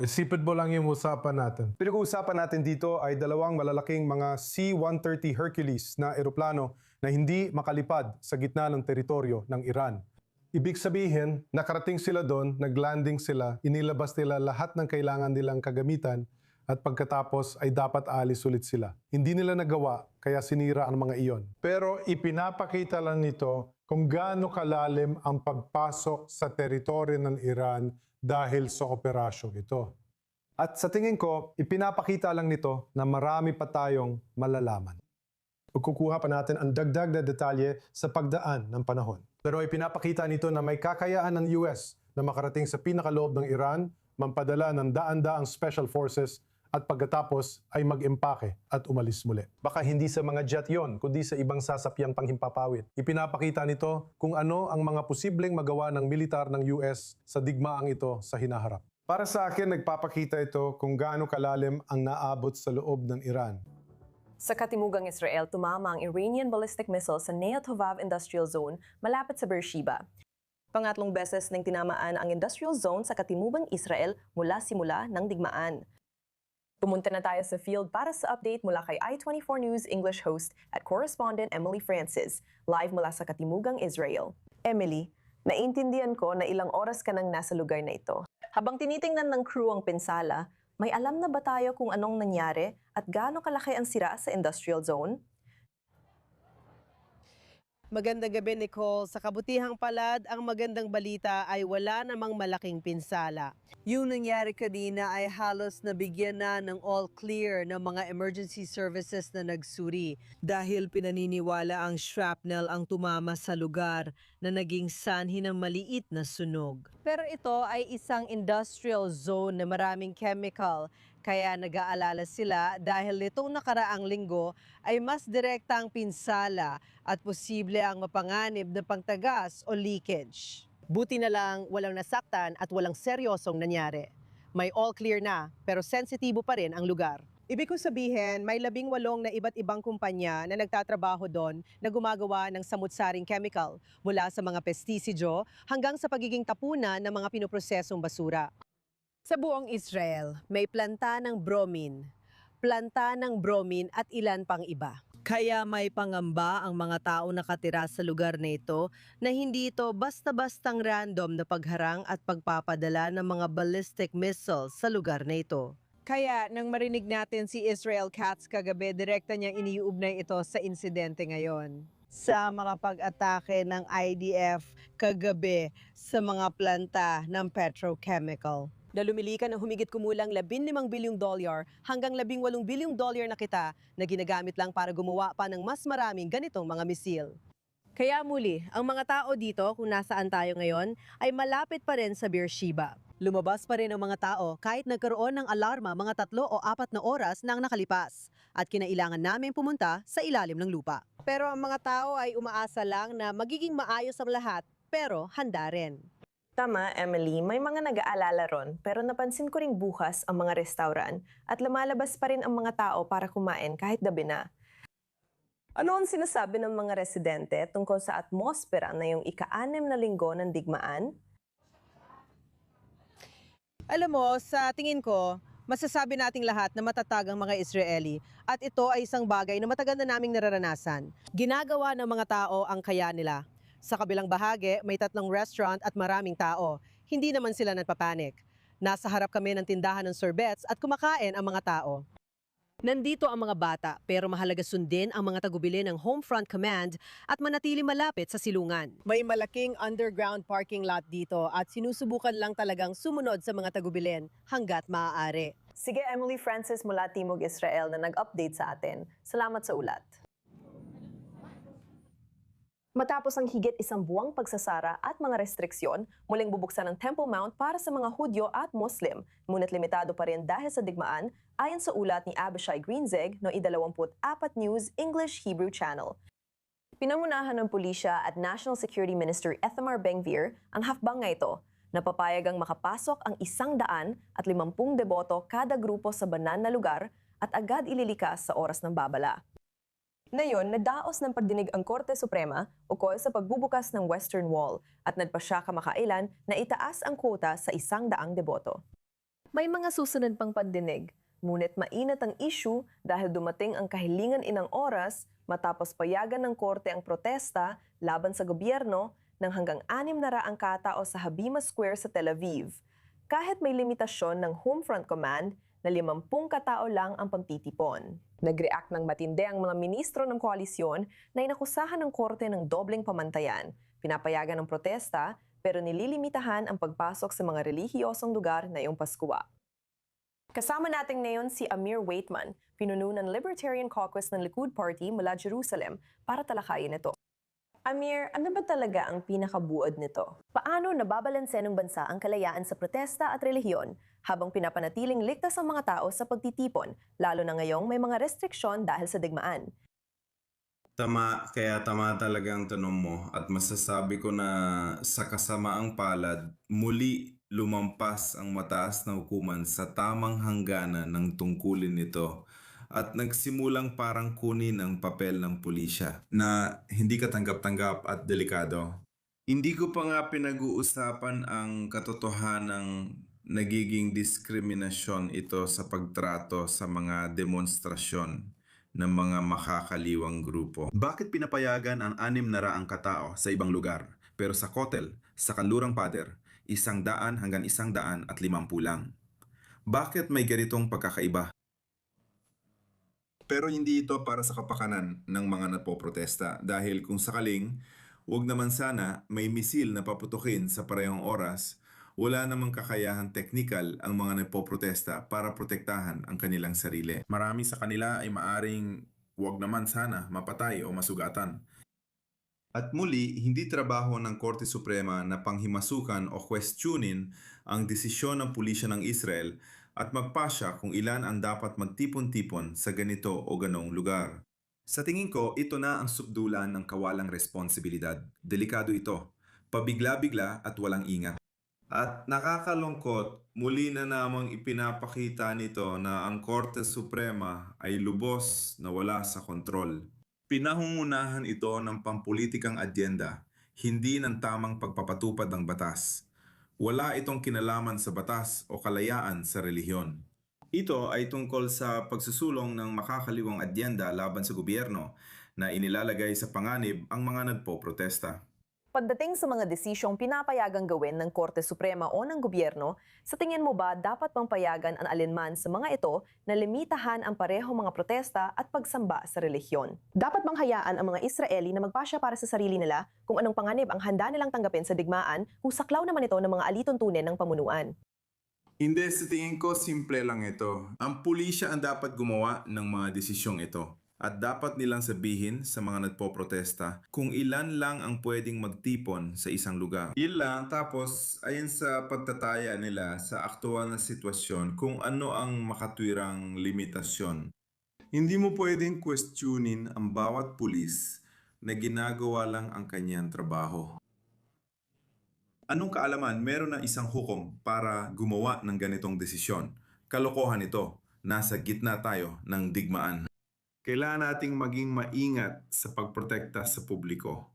Isipin mo lang yung usapan natin. Pinag-uusapan natin dito ay dalawang malalaking mga C-130 Hercules na eroplano na hindi makalipad sa gitna ng teritoryo ng Iran. Ibig sabihin, nakarating sila doon, naglanding sila, inilabas nila lahat ng kailangan nilang kagamitan at pagkatapos ay dapat alis ulit sila. Hindi nila nagawa, kaya sinira ang mga iyon. Pero ipinapakita lang nito kung gaano kalalim ang pagpasok sa teritoryo ng Iran dahil sa operasyong ito. At sa tingin ko, ipinapakita lang nito na marami pa tayong malalaman. Pagkukuha pa natin ang dagdag na detalye sa pagdaan ng panahon. Pero ipinapakita nito na may kakayaan ng US na makarating sa pinakaloob ng Iran, mampadala ng daan-daang special forces at pagkatapos ay mag-empake at umalis muli. Baka hindi sa mga jet yon, kundi sa ibang sasapyang panghimpapawid. Ipinapakita nito kung ano ang mga posibleng magawa ng militar ng US sa digmaang ito sa hinaharap. Para sa akin, nagpapakita ito kung gaano kalalim ang naabot sa loob ng Iran. Sa katimugang Israel, tumama ang Iranian ballistic missile sa Neyot Hovav Industrial Zone malapit sa Beersheba. Pangatlong beses nang tinamaan ang industrial zone sa katimugang Israel mula simula ng digmaan. Pumunta na tayo sa field para sa update mula kay I24 News English host at correspondent Emily Francis, live mula sa katimugang Israel. Emily, naiintindihan ko na ilang oras ka nang nasa lugar na ito. Habang tinitingnan ng crew ang pinsala, may alam na ba tayo kung anong nangyari at gaano kalaki ang sira sa industrial zone? Magandang gabi, Nicole. Sa kabutihang palad, ang magandang balita ay wala namang malaking pinsala. Yung nangyari kanina ay halos nabigyan na ng all clear ng mga emergency services na nagsuri dahil pinaniniwala ang shrapnel ang tumama sa lugar na naging sanhi ng maliit na sunog. Pero ito ay isang industrial zone na maraming chemical. Kaya nag-aalala sila dahil nitong nakaraang linggo ay mas direktang pinsala at posible ang mapanganib na pangtagas o leakage. Buti na lang walang nasaktan at walang seryosong nangyari. May all clear na pero sensitibo pa rin ang lugar. Ibig kong sabihin, may 18 na iba't ibang kumpanya na nagtatrabaho doon na gumagawa ng samut-saring chemical mula sa mga pestisidyo hanggang sa pagiging tapunan ng mga pinoprosesong basura. Sa buong Israel, may planta ng bromine at ilan pang iba. Kaya may pangamba ang mga tao nakatira sa lugar na ito na hindi ito basta-bastang random na pagharang at pagpapadala ng mga ballistic missiles sa lugar na ito. Kaya nang marinig natin si Israel Katz kagabi, direkta niyang iniuugnay ito sa insidente ngayon. Sa mga pag-atake ng IDF kagabi sa mga planta ng petrochemical. Na lumilikan ng humigit kumulang $15 bilyong hanggang $18 bilyong na kita na ginagamit lang para gumawa pa ng mas maraming ganitong mga misil. Kaya muli, ang mga tao dito kung nasaan tayo ngayon ay malapit pa rin sa Beersheba. Lumabas pa rin ang mga tao kahit nagkaroon ng alarma mga 3 o 4 na oras nang nakalipas at kinailangan namin pumunta sa ilalim ng lupa. Pero ang mga tao ay umaasa lang na magiging maayos ang lahat pero handa rin. Tama, Emily, may mga nag-aalala ron pero napansin ko ring bukas ang mga restaurant at lumalabas pa rin ang mga tao para kumain kahit gabi na. Ano ang sinasabi ng mga residente tungkol sa atmospera na yung ika-6 na linggo ng digmaan? Alam mo, sa tingin ko, masasabi nating lahat na matatag ang mga Israeli at ito ay isang bagay na matagal na naming nararanasan. Ginagawa ng mga tao ang kaya nila. Sa kabilang bahagi, may 3 restaurant at maraming tao. Hindi naman sila nagpapanik. Nasa harap kami ng tindahan ng sorbets at kumakain ang mga tao. Nandito ang mga bata pero mahalaga sundin ang mga tagubili ng Homefront Command at manatili malapit sa silungan. May malaking underground parking lot dito at sinusubukan lang talagang sumunod sa mga tagubilin hanggat maaari. Sige, Emily Francis mula Timog Israel na nag-update sa atin. Salamat sa ulat. Matapos ang higit isang buwang pagsasara at mga restriksyon, muling bubuksan ang Temple Mount para sa mga Hudyo at Muslim. Ngunit limitado pa rin dahil sa digmaan, ayon sa ulat ni Abishai Greenzeg no I24 News English Hebrew Channel. Pinamunahan ng pulisya at National Security Minister Ethamar Ben-Gvir ang hakbang nga ito. Napapayagang makapasok ang 150 deboto kada grupo sa banal na lugar at agad ililikas sa oras ng babala. Ngayon, nadaos ng pagdinig ang Korte Suprema ukol sa pagbubukas ng Western Wall at nagpasya kamakailan na itaas ang kwota sa 100 deboto. May mga susunod pang pagdinig, ngunit mainit ang issue dahil dumating ang kahilingan inang oras matapos payagan ng Korte ang protesta laban sa gobyerno ng hanggang 600 katao sa Habima Square sa Tel Aviv. Kahit may limitasyon ng Homefront Command na 50 katao lang ang pagtitipon. Nag-react ng matindi ang mga ministro ng koalisyon na inakusahan ng korte ng dobleng pamantayan. Pinapayagan ng protesta pero nililimitahan ang pagpasok sa mga relihiyosong lugar na iyong Paskwa. Kasama natin ngayon si Amir Waitman, pinuno ng Libertarian Caucus ng Likud Party mula Jerusalem para talakayin ito. Amir, ano ba talaga ang pinakabuod nito? Paano nababalanse ng bansa ang kalayaan sa protesta at relihiyon habang pinapanatiling ligtas ang mga tao sa pagtitipon, lalo na ngayong may mga restriksyon dahil sa digmaan? Tama talaga ang tanong mo at masasabi ko na sa kasamaang palad, muli lumampas ang mataas na hukuman sa tamang hangganan ng tungkulin nito at nagsimulang parang kunin ang papel ng pulisya na hindi katanggap-tanggap at delikado. Hindi ko pa nga pinag-uusapan ang katotohanang nagiging diskriminasyon ito sa pagtrato sa mga demonstrasyon ng mga makakaliwang grupo. Bakit pinapayagan ang 600 katao sa ibang lugar, pero sa Kotel, sa Kanlurang Pader, 100 hanggang 150 lang? Bakit may ganitong pagkakaiba? Pero hindi ito para sa kapakanan ng mga napoprotesta dahil kung sakaling, wag naman sana may misil na paputukin sa parehong oras, wala namang kakayahan teknikal ang mga napoprotesta para protektahan ang kanilang sarili. Marami sa kanila ay maaring wag naman sana mapatay o masugatan. At muli, hindi trabaho ng Korte Suprema na panghimasukan o questionin ang desisyon ng pulisya ng Israel at magpasya kung ilan ang dapat magtipon-tipon sa ganito o ganong lugar. Sa tingin ko, ito na ang subdulan ng kawalang responsibilidad. Delikado ito, pabigla-bigla at walang ingat. At nakakalungkot, muli na namang ipinapakita nito na ang Korte Suprema ay lubos na wala sa kontrol. Pinangungunahan ito ng pampulitikang adyenda, hindi ng tamang pagpapatupad ng batas. Wala itong kinalaman sa batas o kalayaan sa relihiyon. Ito ay tungkol sa pagsusulong ng makakaliwang adyenda laban sa gobyerno na inilalagay sa panganib ang mga nagpoprotesta. Pagdating sa mga desisyong pinapayagang gawin ng Korte Suprema o ng gobyerno, sa tingin mo ba dapat bang payagan ang alinman sa mga ito na limitahan ang parehong mga protesta at pagsamba sa relihiyon? Dapat bang hayaan ang mga Israeli na magpasya para sa sarili nila kung anong panganib ang handa nilang tanggapin sa digmaan kung saklaw naman ito ng mga alituntunin ng pamunuan? Hindi, sa tingin ko simple lang ito. Ang pulisya ang dapat gumawa ng mga desisyong ito. At dapat nilang sabihin sa mga nagpoprotesta kung ilan lang ang pwedeng magtipon sa isang lugar. Ilan, tapos ayon sa pagtataya nila sa aktual na sitwasyon kung ano ang makatwirang limitasyon. Hindi mo pwedeng questionin ang bawat pulis na ginagawa lang ang kanyang trabaho. Anong kaalaman meron na isang hukom para gumawa ng ganitong desisyon? Kalokohan ito. Nasa gitna tayo ng digmaan. Kailangan nating maging maingat sa pagprotekta sa publiko.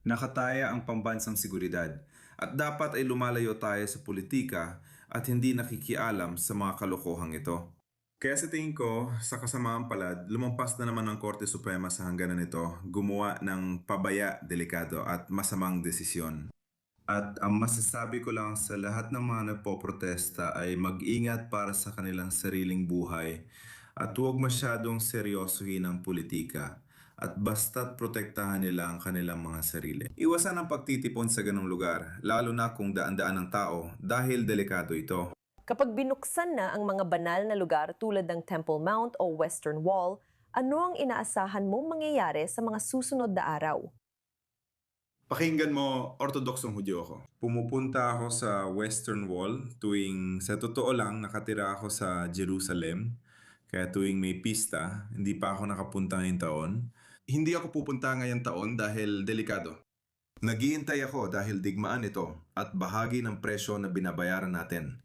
Nakataya ang pambansang seguridad at dapat ay lumalayo tayo sa politika at hindi nakikialam sa mga kalokohang ito. Kaya sa tingin ko, sa kasamaang palad, lumampas na naman ang Korte Suprema sa hangganan nito, gumawa ng pabaya, delikado at masamang desisyon. At ang masasabi ko lang sa lahat ng mga nagpoprotesta ay mag-ingat para sa kanilang sariling buhay at huwag masyadong seryosohin ang politika at basta't protektahan nila ang kanilang mga sarili. Iwasan ang pagtitipon sa ganong lugar, lalo na kung daan-daan ng tao dahil delikado ito. Kapag binuksan na ang mga banal na lugar tulad ng Temple Mount o Western Wall, ano ang inaasahan mong mangyayari sa mga susunod na araw? Pakinggan mo, ortodoksong Hudyo ako. Pumupunta ako sa Western Wall tuwing sa totoo lang nakatira ako sa Jerusalem. Kaya tuwing may pista, hindi pa ako nakapunta ngayong taon. Hindi ako pupunta ngayong taon dahil delikado. Naghihintay ako dahil digmaan ito at bahagi ng presyo na binabayaran natin.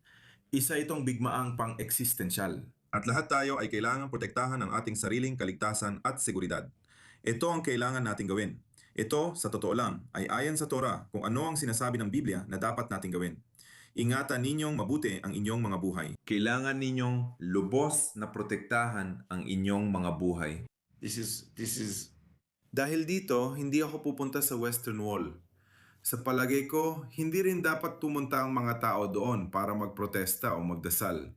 Isa itong bigmaang pang-eksistensyal. At lahat tayo ay kailangang protektahan ang ating sariling kaligtasan at seguridad. Ito ang kailangan nating gawin. Ito, sa totoo lang, ay ayon sa Torah kung ano ang sinasabi ng Biblia na dapat nating gawin. Ingatan ninyong mabuti ang inyong mga buhay. Kailangan ninyong lubos na protektahan ang inyong mga buhay. This is... Dahil dito, hindi ako pupunta sa Western Wall. Sa palagay ko, hindi rin dapat pumunta ang mga tao doon para magprotesta o magdasal.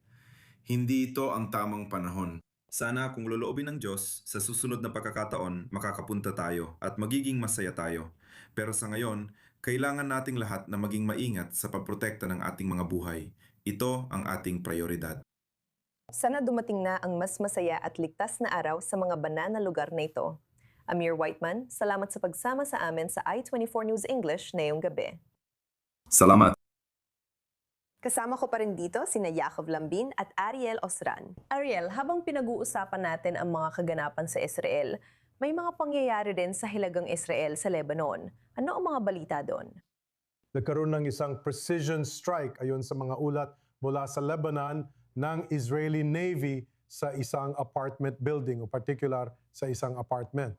Hindi ito ang tamang panahon. Sana kung loloobin ng Diyos, sa susunod na pagkakataon, makakapunta tayo at magiging masaya tayo. Pero sa ngayon, kailangan nating lahat na maging maingat sa pagprotekta ng ating mga buhay. Ito ang ating prioridad. Sana dumating na ang mas masaya at ligtas na araw sa mga banal na lugar na ito. Amir Whiteman, salamat sa pagsama sa amin sa I24 News English ngayong gabi. Salamat! Kasama ko pa rin dito sina Yaakov Lambin at Ariel Osran. Ariel, habang pinag-uusapan natin ang mga kaganapan sa Israel, may mga pangyayari din sa Hilagang Israel sa Lebanon. Ano ang mga balita doon? Nagkaroon ng isang precision strike ayon sa mga ulat mula sa Lebanon ng Israeli Navy sa isang apartment building o particular sa isang apartment.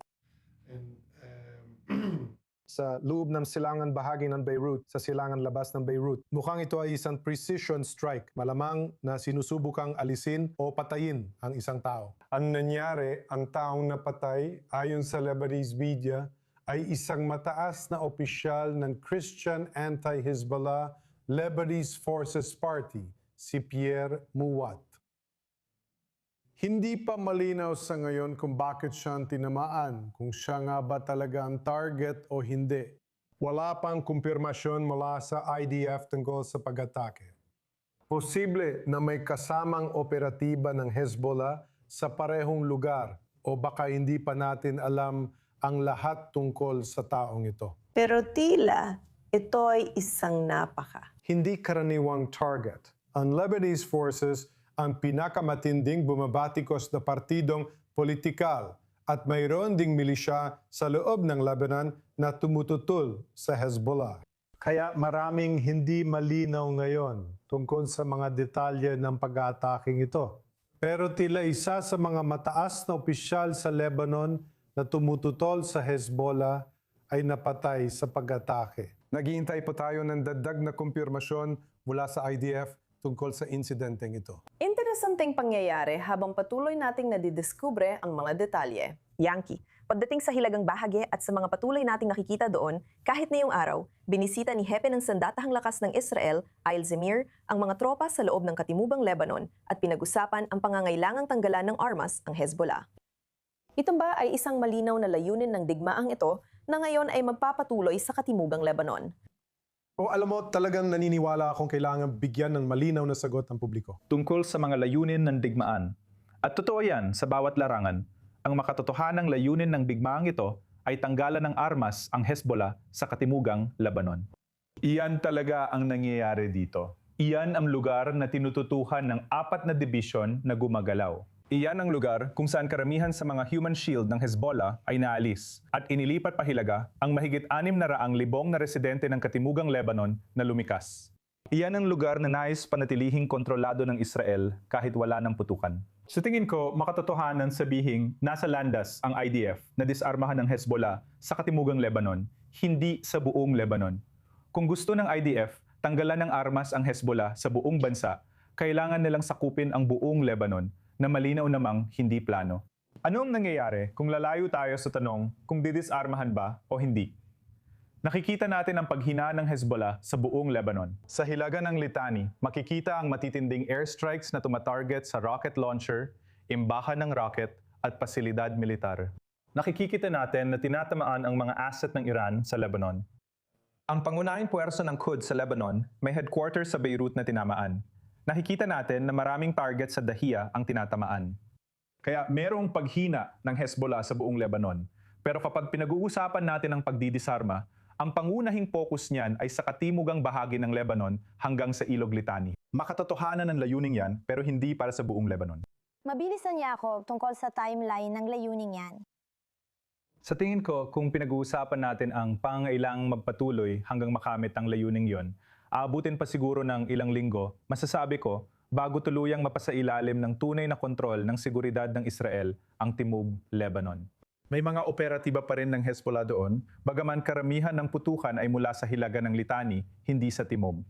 Sa loob ng silangan bahagi ng Beirut, sa silangan labas ng Beirut. Mukhang ito ay isang precision strike. Malamang na sinusubukang alisin o patayin ang isang tao. Ang nangyari, ang taong napatay, ayon sa Lebanese media, ay isang mataas na opisyal ng Christian Anti-Hezbollah Lebanese Forces Party, si Pierre Mouat. Hindi pa malinaw sa ngayon kung bakit siya tinamaan, kung siya nga ba talaga ang target o hindi. Wala pang kumpirmasyon mula sa IDF tungkol sa pag-atake. Posible na may kasamang operatiba ng Hezbollah sa parehong lugar o baka hindi pa natin alam ang lahat tungkol sa taong ito. Pero tila, ito ay isang napaka. Hindi karaniwang target. Ang Lebanese forces ang pinakamatinding bumabatikos na partidong politikal at mayroon ding milisya sa loob ng Lebanon na tumututol sa Hezbollah. Kaya maraming hindi malinaw ngayon tungkol sa mga detalye ng pag-aataking ito. Pero tila isa sa mga mataas na opisyal sa Lebanon na tumututol sa Hezbollah ay napatay sa pag-atake. Naghihintay po tayo ng dagdag na kumpirmasyon mula sa IDF tungkol sa insidenteng ito. Interesanteng pangyayari habang patuloy nating nadidiskubre ang mga detalye. Yankee, pagdating sa Hilagang Bahagi at sa mga patuloy nating nakikita doon, kahit ngayong araw, binisita ni Hepe ng Sandatahang Lakas ng Israel, Ayal Zamir, ang mga tropa sa loob ng Katimubang Lebanon at pinag-usapan ang pangangailangang tanggalan ng armas ang Hezbollah. Ito ba ay isang malinaw na layunin ng digmaang ito na ngayon ay magpapatuloy sa Katimubang Lebanon? O alam mo, talagang naniniwala akong kailangan bigyan ng malinaw na sagot ng publiko. Tungkol sa mga layunin ng digmaan. At totoo yan sa bawat larangan. Ang makatotohanang layunin ng digmaang ito ay tanggalan ng armas ang Hezbollah sa Katimugang Lebanon. Iyan talaga ang nangyayari dito. Iyan ang lugar na tinututuhan ng 4 na dibisyon na gumagalaw. Iyan ang lugar kung saan karamihan sa mga human shield ng Hezbollah ay naalis at inilipat pa Hilaga ang mahigit 600,000 na residente ng Katimugang Lebanon na lumikas. Iyan ang lugar na nais panatilihing kontrolado ng Israel kahit wala ng putukan. Sa tingin ko, makatotohanan sabihing nasa landas ang IDF na disarmahan ng Hezbollah sa Katimugang Lebanon, hindi sa buong Lebanon. Kung gusto ng IDF tanggalan ng armas ang Hezbollah sa buong bansa, kailangan nilang sakupin ang buong Lebanon na malinaw namang hindi plano. Ano ang nangyayari kung lalayo tayo sa tanong kung didisarmahan ba o hindi? Nakikita natin ang paghina ng Hezbollah sa buong Lebanon. Sa hilaga ng Litani, makikita ang matitinding airstrikes na tumatarget sa rocket launcher, imbakan ng rocket at pasilidad militar. Nakikita natin na tinatamaan ang mga asset ng Iran sa Lebanon. Ang pangunahing puwersa ng Quds sa Lebanon may headquarters sa Beirut na tinamaan. Nakikita natin na maraming target sa Dahia ang tinatamaan. Kaya merong paghina ng Hezbollah sa buong Lebanon. Pero kapag pinag-uusapan natin ang pagdidisarma, ang pangunahing focus niyan ay sa katimugang bahagi ng Lebanon hanggang sa Ilog Litani. Makatotohanan ng layuning yan pero hindi para sa buong Lebanon. Mabilis na niya ako tungkol sa timeline ng layuning yan. Sa tingin ko, kung pinag-uusapan natin ang pangailangang magpatuloy hanggang makamit ang layuning yon, aabutin pa siguro ng ilang linggo, masasabi ko, bago tuluyang mapasailalim ng tunay na kontrol ng seguridad ng Israel ang Timog Lebanon. May mga operatiba pa rin ng Hezbollah doon, bagaman karamihan ng putukan ay mula sa hilaga ng Litani, hindi sa Timog.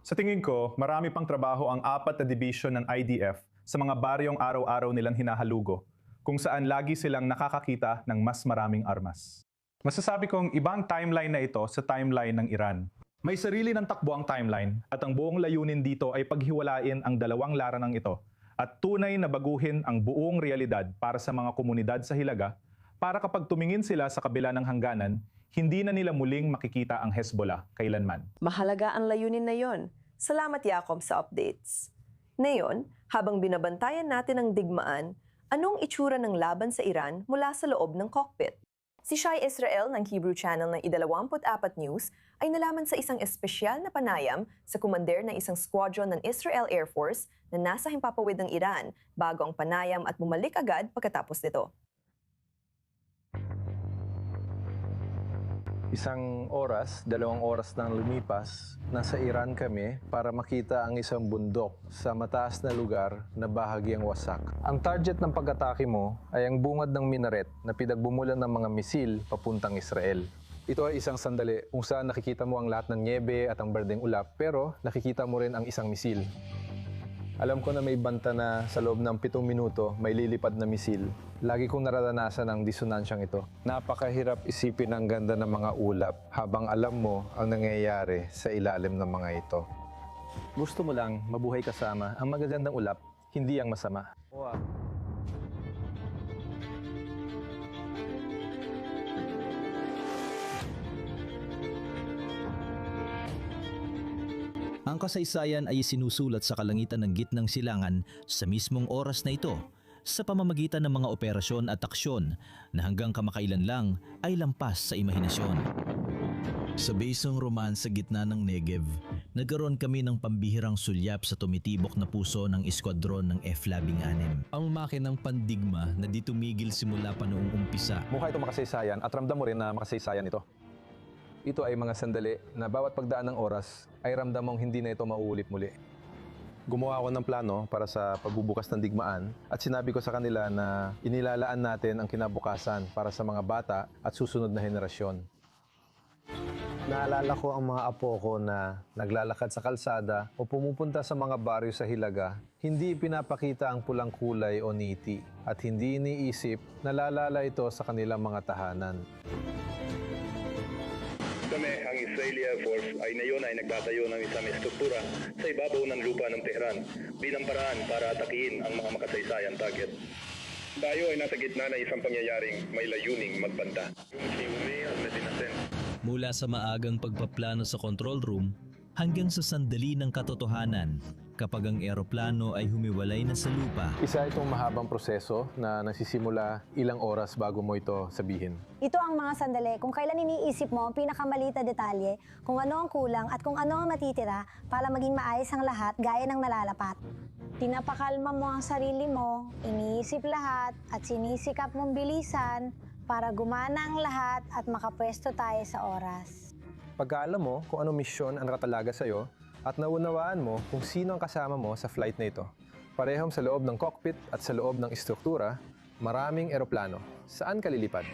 Sa tingin ko, marami pang trabaho ang 4 na division ng IDF sa mga baryong araw-araw nilang hinahalugo, kung saan lagi silang nakakakita ng mas maraming armas. Masasabi kong ibang timeline na ito sa timeline ng Iran. May sarili ng takbo ang timeline at ang buong layunin dito ay paghiwalain ang dalawang laranang ito at tunay na baguhin ang buong realidad para sa mga komunidad sa hilaga para kapag tumingin sila sa kabila ng hangganan, hindi na nila muling makikita ang Hezbollah kailanman. Mahalaga ang layunin na yon. Salamat Jacob sa updates. Ngayon, habang binabantayan natin ang digmaan, anong itsura ng laban sa Iran mula sa loob ng cockpit? Si Shai Israel ng Hebrew Channel ng I-24 News ay nalaman sa isang espesyal na panayam sa kumander ng isang squadron ng Israel Air Force na nasa himpapawid ng Iran bago ang panayam at bumalik agad pagkatapos nito. Isang oras, 2 oras nang lumipas, nasa Iran kami para makita ang isang bundok sa mataas na lugar na bahagyang wasak. Ang target ng pag-atake mo ay ang bungad ng minaret na pinagbumulan ng mga misil papuntang Israel. Ito ay isang sandali kung saan nakikita mo ang lahat ng niebe at ang berdeng ulap, pero nakikita mo rin ang isang misil. Alam ko na may banta na sa loob ng 7 minuto may lilipad na misil. Lagi kong nararanasan ang disonansyang ito. Napakahirap isipin ang ganda ng mga ulap habang alam mo ang nangyayari sa ilalim ng mga ito. Gusto mo lang mabuhay kasama ang magagandang ulap, hindi ang masama. Ang kasaysayan ay sinusulat sa kalangitan ng gitnang silangan sa mismong oras na ito sa pamamagitan ng mga operasyon at aksyon na hanggang kamakailan lang ay lampas sa imahinasyon. Sa Basong Roman sa gitna ng Negev, nagkaroon kami ng pambihirang sulyap sa tumitibok na puso ng eskwadron ng F-16. Ang makinang pandigma na di tumigil simula pa noong umpisa. Mukha ito makasaysayan at ramdam mo rin na makasaysayan ito. Ito ay mga sandali na bawat pagdaan ng oras ay ramdam mong hindi na ito mauulit muli. Gumawa ako ng plano para sa pagbubukas ng digmaan at sinabi ko sa kanila na inilalaan natin ang kinabukasan para sa mga bata at susunod na henerasyon. Naalala ko ang mga apo ko na naglalakad sa kalsada o pumupunta sa mga baryo sa Hilaga. Hindi pinapakita ang pulang kulay o niti at hindi iniisip na lalala ito sa kanilang mga tahanan. Kami, ang Israeli Air Force ay ngayon ay nagtatayo ng isang estruktura sa ibabaw ng lupa ng Tehran bilang paraan para atakihin ang mga makasaysayan target. Tayo ay nasa gitna ng isang pangyayaring may layuning magbanta. Mula sa maagang pagpaplano sa control room hanggang sa sandali ng katotohanan kapag ang eroplano ay humiwalay na sa lupa. Isa itong mahabang proseso na nasisimula ilang oras bago mo ito sabihin. Ito ang mga sandali kung kailan iniisip mo ang pinakamalita detalye, kung ano ang kulang at kung ano ang matitira para maging maayos ang lahat gaya ng nalalapat. Pinapakalma mo ang sarili mo, iniisip lahat at sinisikap mong bilisan para gumana ang lahat at makapwesto tayo sa oras. Pagka alam mo kung anong misyon ang nakatalaga sa'yo, at naunawaan mo kung sino ang kasama mo sa flight na ito. Parehong sa loob ng cockpit at sa loob ng istruktura, maraming eroplano. Saan ka lilipad?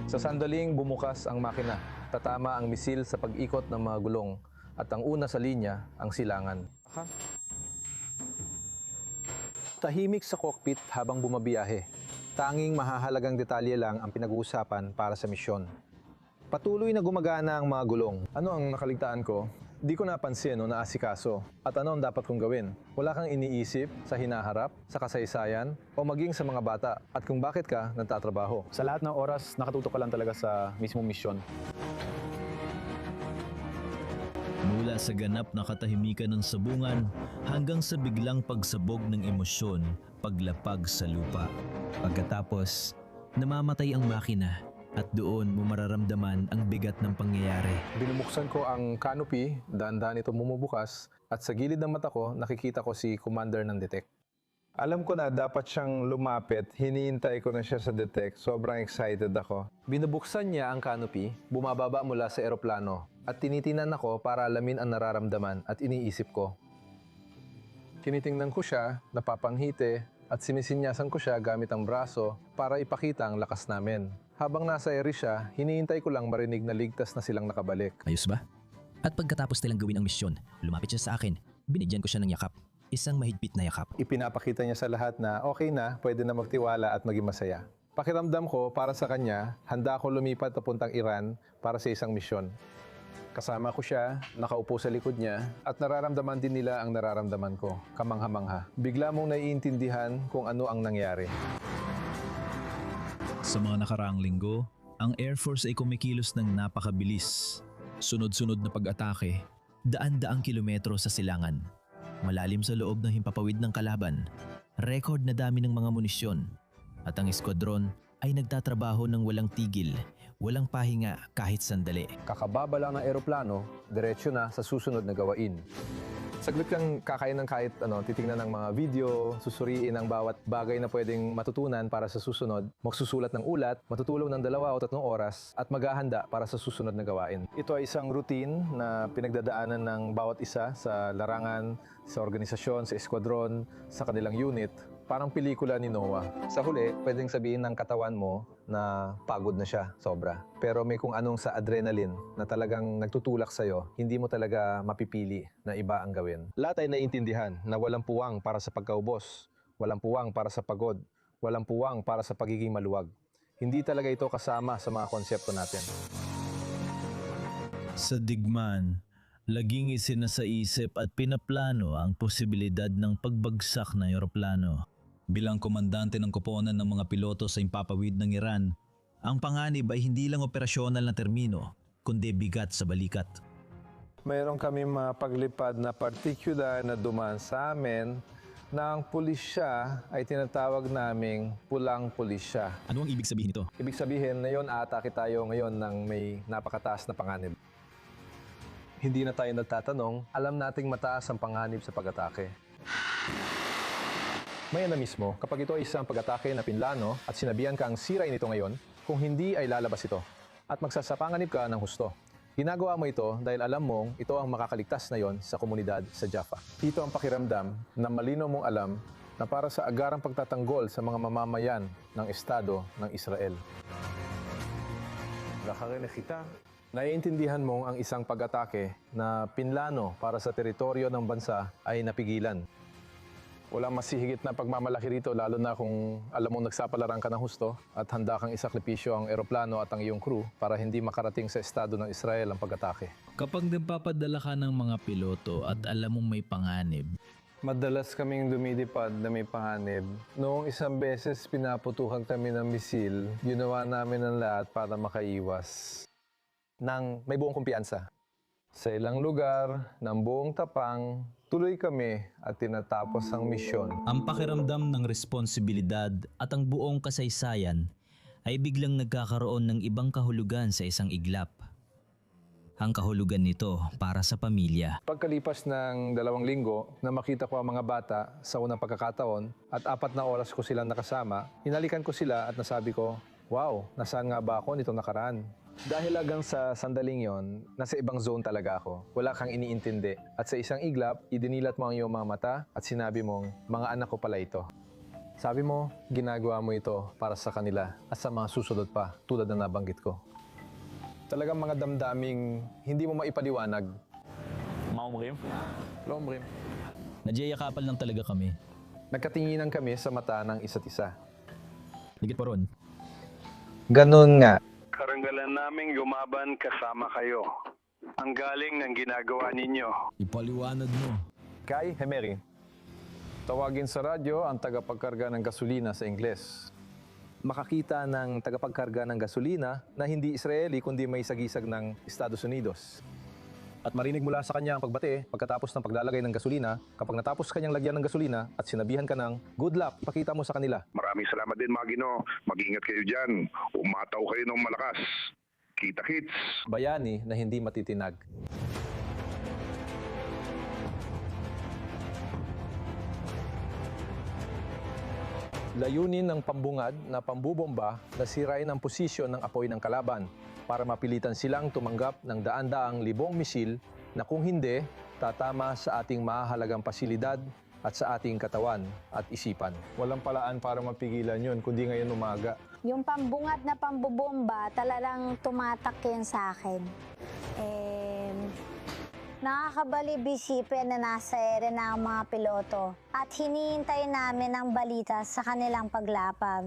Sa sandaling bumukas ang makina, tatama ang misil sa pag-ikot ng mga gulong at ang una sa linya, ang silangan. Tahimik sa cockpit habang bumabiyahe. Tanging mahahalagang detalye lang ang pinag-uusapan para sa misyon. Patuloy na gumagana ang mga gulong. Ano ang nakaligtaan ko? Di ko napansin o naasikaso. At ano ang dapat kong gawin? Wala kang iniisip sa hinaharap, sa kasaysayan, o maging sa mga bata at kung bakit ka nagtatrabaho. Sa lahat ng oras, nakatutok ka lang talaga sa mismong misyon. Mula sa ganap na katahimikan ng sabungan hanggang sa biglang pagsabog ng emosyon, paglapag sa lupa. Pagkatapos, namamatay ang makina at doon mo mararamdaman ang bigat ng pangyayari. Binubuksan ko ang canopy, dahan-dahan ito bumubukas, at sa gilid ng mata ko, nakikita ko si Commander ng detect. Alam ko na dapat siyang lumapit, hinihintay ko na siya sa detect, sobrang excited ako. Binubuksan niya ang canopy, bumababa mula sa eroplano, at tinitinan ako para alamin ang nararamdaman at iniisip ko. Tinitingnan ko siya, napapanghiti, at sinisinyasan ko siya gamit ang braso para ipakita ang lakas namin. Habang nasa ere siya, hinihintay ko lang marinig na ligtas na silang nakabalik. Ayos ba? At pagkatapos nilang gawin ang misyon, lumapit siya sa akin. Binigyan ko siya ng yakap. Isang mahigpit na yakap. Ipinapakita niya sa lahat na okay na, pwede na magtiwala at maging masaya. Pakiramdam ko para sa kanya, handa akong lumipat papuntang Iran para sa isang misyon. Kasama ko siya, nakaupo sa likod niya, at nararamdaman din nila ang nararamdaman ko, kamangha-mangha. Bigla mong naiintindihan kung ano ang nangyari. Sa mga nakaraang linggo, ang Air Force ay kumikilos ng napakabilis. Sunod-sunod na pag-atake, daan-daang kilometro sa silangan. Malalim sa loob ng himpapawid ng kalaban, record na dami ng mga munisyon. At ang eskwadron ay nagtatrabaho ng walang tigil, walang pahinga kahit sandali. Kakababa lang ng eroplano, diretsyo na sa susunod na gawain. Saglit kang kakain ng kahit titingnan ng mga video, susuriin ang bawat bagay na pwedeng matutunan para sa susunod, magsusulat ng ulat, matutulog ng 2 o 3 oras, at maghahanda para sa susunod na gawain. Ito ay isang routine na pinagdadaanan ng bawat isa sa larangan, sa organisasyon, sa eskwadron, sa kanilang unit. Parang pelikula ni Noah. Sa huli, pwedeng sabihin ng katawan mo na pagod na siya, sobra. Pero may kung anong sa adrenaline na talagang nagtutulak sa'yo, hindi mo talaga mapipili na iba ang gawin. Lahat ay naiintindihan na walang puwang para sa pagkaubos, walang puwang para sa pagod, walang puwang para sa pagiging maluwag. Hindi talaga ito kasama sa mga konsepto natin. Sa digmaan, laging isinasaisip at pinaplano ang posibilidad ng pagbagsak ng eroplano. Bilang komandante ng koponan ng mga piloto sa himpapawid ng Iran, ang panganib ay hindi lang operasyonal na termino, kundi bigat sa balikat. Mayroon kami mga paglipad na partikular na dumaan sa amin na ang pulisya ay tinatawag naming pulang pulisya. Ano ang ibig sabihin nito? Ibig sabihin na yun atake tayo ngayon ng may napakataas na panganib. Hindi na tayo nagtatanong, alam nating mataas ang panganib sa pag-atake. Maya na mismo, kapag ito ay isang pag-atake na pinlano at sinabihan ka ang sirain ito ngayon, kung hindi ay lalabas ito at magsasapanganib ka ng husto. Ginagawa mo ito dahil alam mong ito ang makakaligtas na yon sa komunidad sa Jaffa. Ito ang pakiramdam na malinaw mong alam na para sa agarang pagtatanggol sa mga mamamayan ng Estado ng Israel. Naiintindihan mong ang isang pag-atake na pinlano para sa teritoryo ng bansa ay napigilan. Walang mas higit na pagmamalaki rito lalo na kung alam mong nagsapalaran ka ng husto at handa kang isakripisyo ang eroplano at ang iyong crew para hindi makarating sa estado ng Israel ang pag-atake. Kapag nagpapadala ka ng mga piloto at alam mong may panganib, madalas kaming dumidipad na may panganib. Noong isang beses pinaputukan kami ng misil, ginawa namin ang lahat para makaiwas. Nang may buong kumpiyansa. Sa ilang lugar, ng buong tapang, tuloy kami at tinatapos ang misyon. ang pakiramdam ng responsibilidad at ang buong kasaysayan ay biglang nagkakaroon ng ibang kahulugan sa isang iglap. Ang kahulugan nito para sa pamilya. Pagkalipas ng 2 linggo na makita ko ang mga bata sa unang pagkakataon at 4 na oras ko silang nakasama, hinalikan ko sila at nasabi ko, wow, nasaan nga ba ako nitong nakaraan? Dahil hanggang sa sandaling yon, nasa ibang zone talaga ako. Wala kang iniintindi. At sa isang iglap, idinilat mo ang iyong mga mata at sinabi mong, mga anak ko pala ito. Sabi mo, ginagawa mo ito para sa kanila at sa mga susunod pa, tulad na nabanggit ko. Talagang mga damdaming hindi mo maipaliwanag. Maumrim? Lomrim. Nagyayakapan lang talaga kami. Nagkatinginan kami sa mata ng isa't isa. Higit pa ron, Ganun nga. Karanggalan naming lumaban kasama kayo. Ang galing ng ginagawa ninyo. ipaliwanag mo. Kay Hemeri, tawagin sa radyo ang tagapagkarga ng gasolina sa Ingles. Makakita ng tagapagkarga ng gasolina na hindi Israeli kundi may sagisag ng Estados Unidos. At marinig mula sa kanya ang pagbate pagkatapos ng paglalagay ng gasolina. Kapag natapos kanyang lagyan ng gasolina at sinabihan ka ng good luck, pakita mo sa kanila. Maraming salamat din mga Ginoo. Mag-ingat kayo dyan. Umataw kayo ng malakas. Kita-kits. Bayani na hindi matitinag. Layunin ng pambungad na pambubomba na sirain ang posisyon ng apoy ng kalaban para mapilitan silang tumanggap ng daan-daang libong misil na kung hindi, tatama sa ating mahalagang pasilidad at sa ating katawan at isipan. Walang palaan para mapigilan yun, kundi ngayon umaga. Yung pambungad na pambubomba, talagang tumatak yan sa akin. Nakakabalib isipin na nasa ere na ang mga piloto at hinihintay namin ang balita sa kanilang paglapag.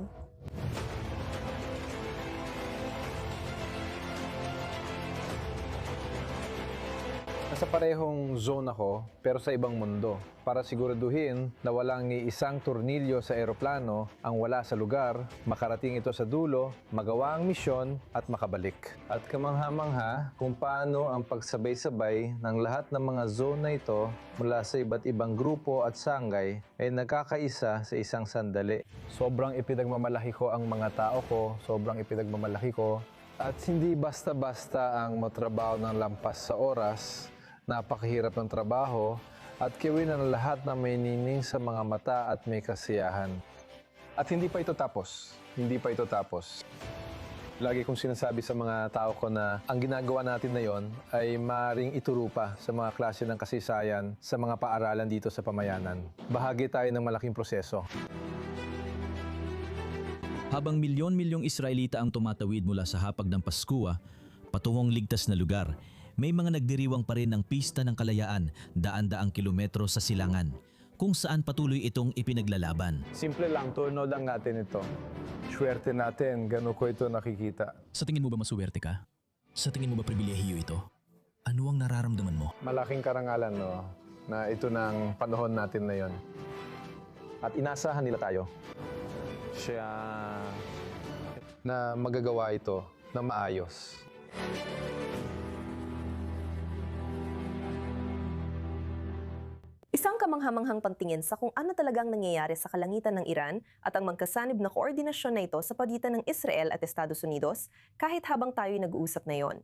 Nasa parehong zone ako, pero sa ibang mundo. Para siguraduhin na walang ni isang tornilyo sa eroplano ang wala sa lugar, makarating ito sa dulo, magawa ang misyon at makabalik. At kamangha-mangha kung paano ang pagsabay-sabay ng lahat ng mga zone na ito mula sa iba't ibang grupo at sangay ay nagkakaisa sa isang sandali. Sobrang ipinagmamalaki ko ang mga tao ko, sobrang ipinagmamalaki ko. At hindi basta-basta ang matrabaho ng lampas sa oras. Napakahirap ng trabaho at kiwin ang lahat na may nining sa mga mata at may kasiyahan. At hindi pa ito tapos. Hindi pa ito tapos. Lagi kong sinasabi sa mga tao ko na ang ginagawa natin na yon ay maaaring ituro pa sa mga klase ng kasaysayan sa mga paaralan dito sa pamayanan. Bahagi tayo ng malaking proseso. Habang milyon-milyong Israelita ang tumatawid mula sa hapag ng Paskua, patungong ligtas na lugar, may mga nagdiriwang pa rin ng pista ng kalayaan daan-daang kilometro sa silangan, kung saan patuloy itong ipinaglalaban. Simple lang, turno lang natin ito. Swerte natin, gano'n ko ito nakikita. Sa tingin mo ba masuwerte ka? Sa tingin mo ba pribilehiyo ito? Ano ang nararamdaman mo? Malaking karangalan, no? Na ito ng panahon natin na yon. At inasahan nila tayo. Siya na magagawa ito na maayos. Isang kamanghamanghang pantingin sa kung ano talagang nangyayari sa kalangitan ng Iran at ang magkasanib na koordinasyon na ito sa pagitan ng Israel at Estados Unidos kahit habang tayo'y nag-uusap na yon.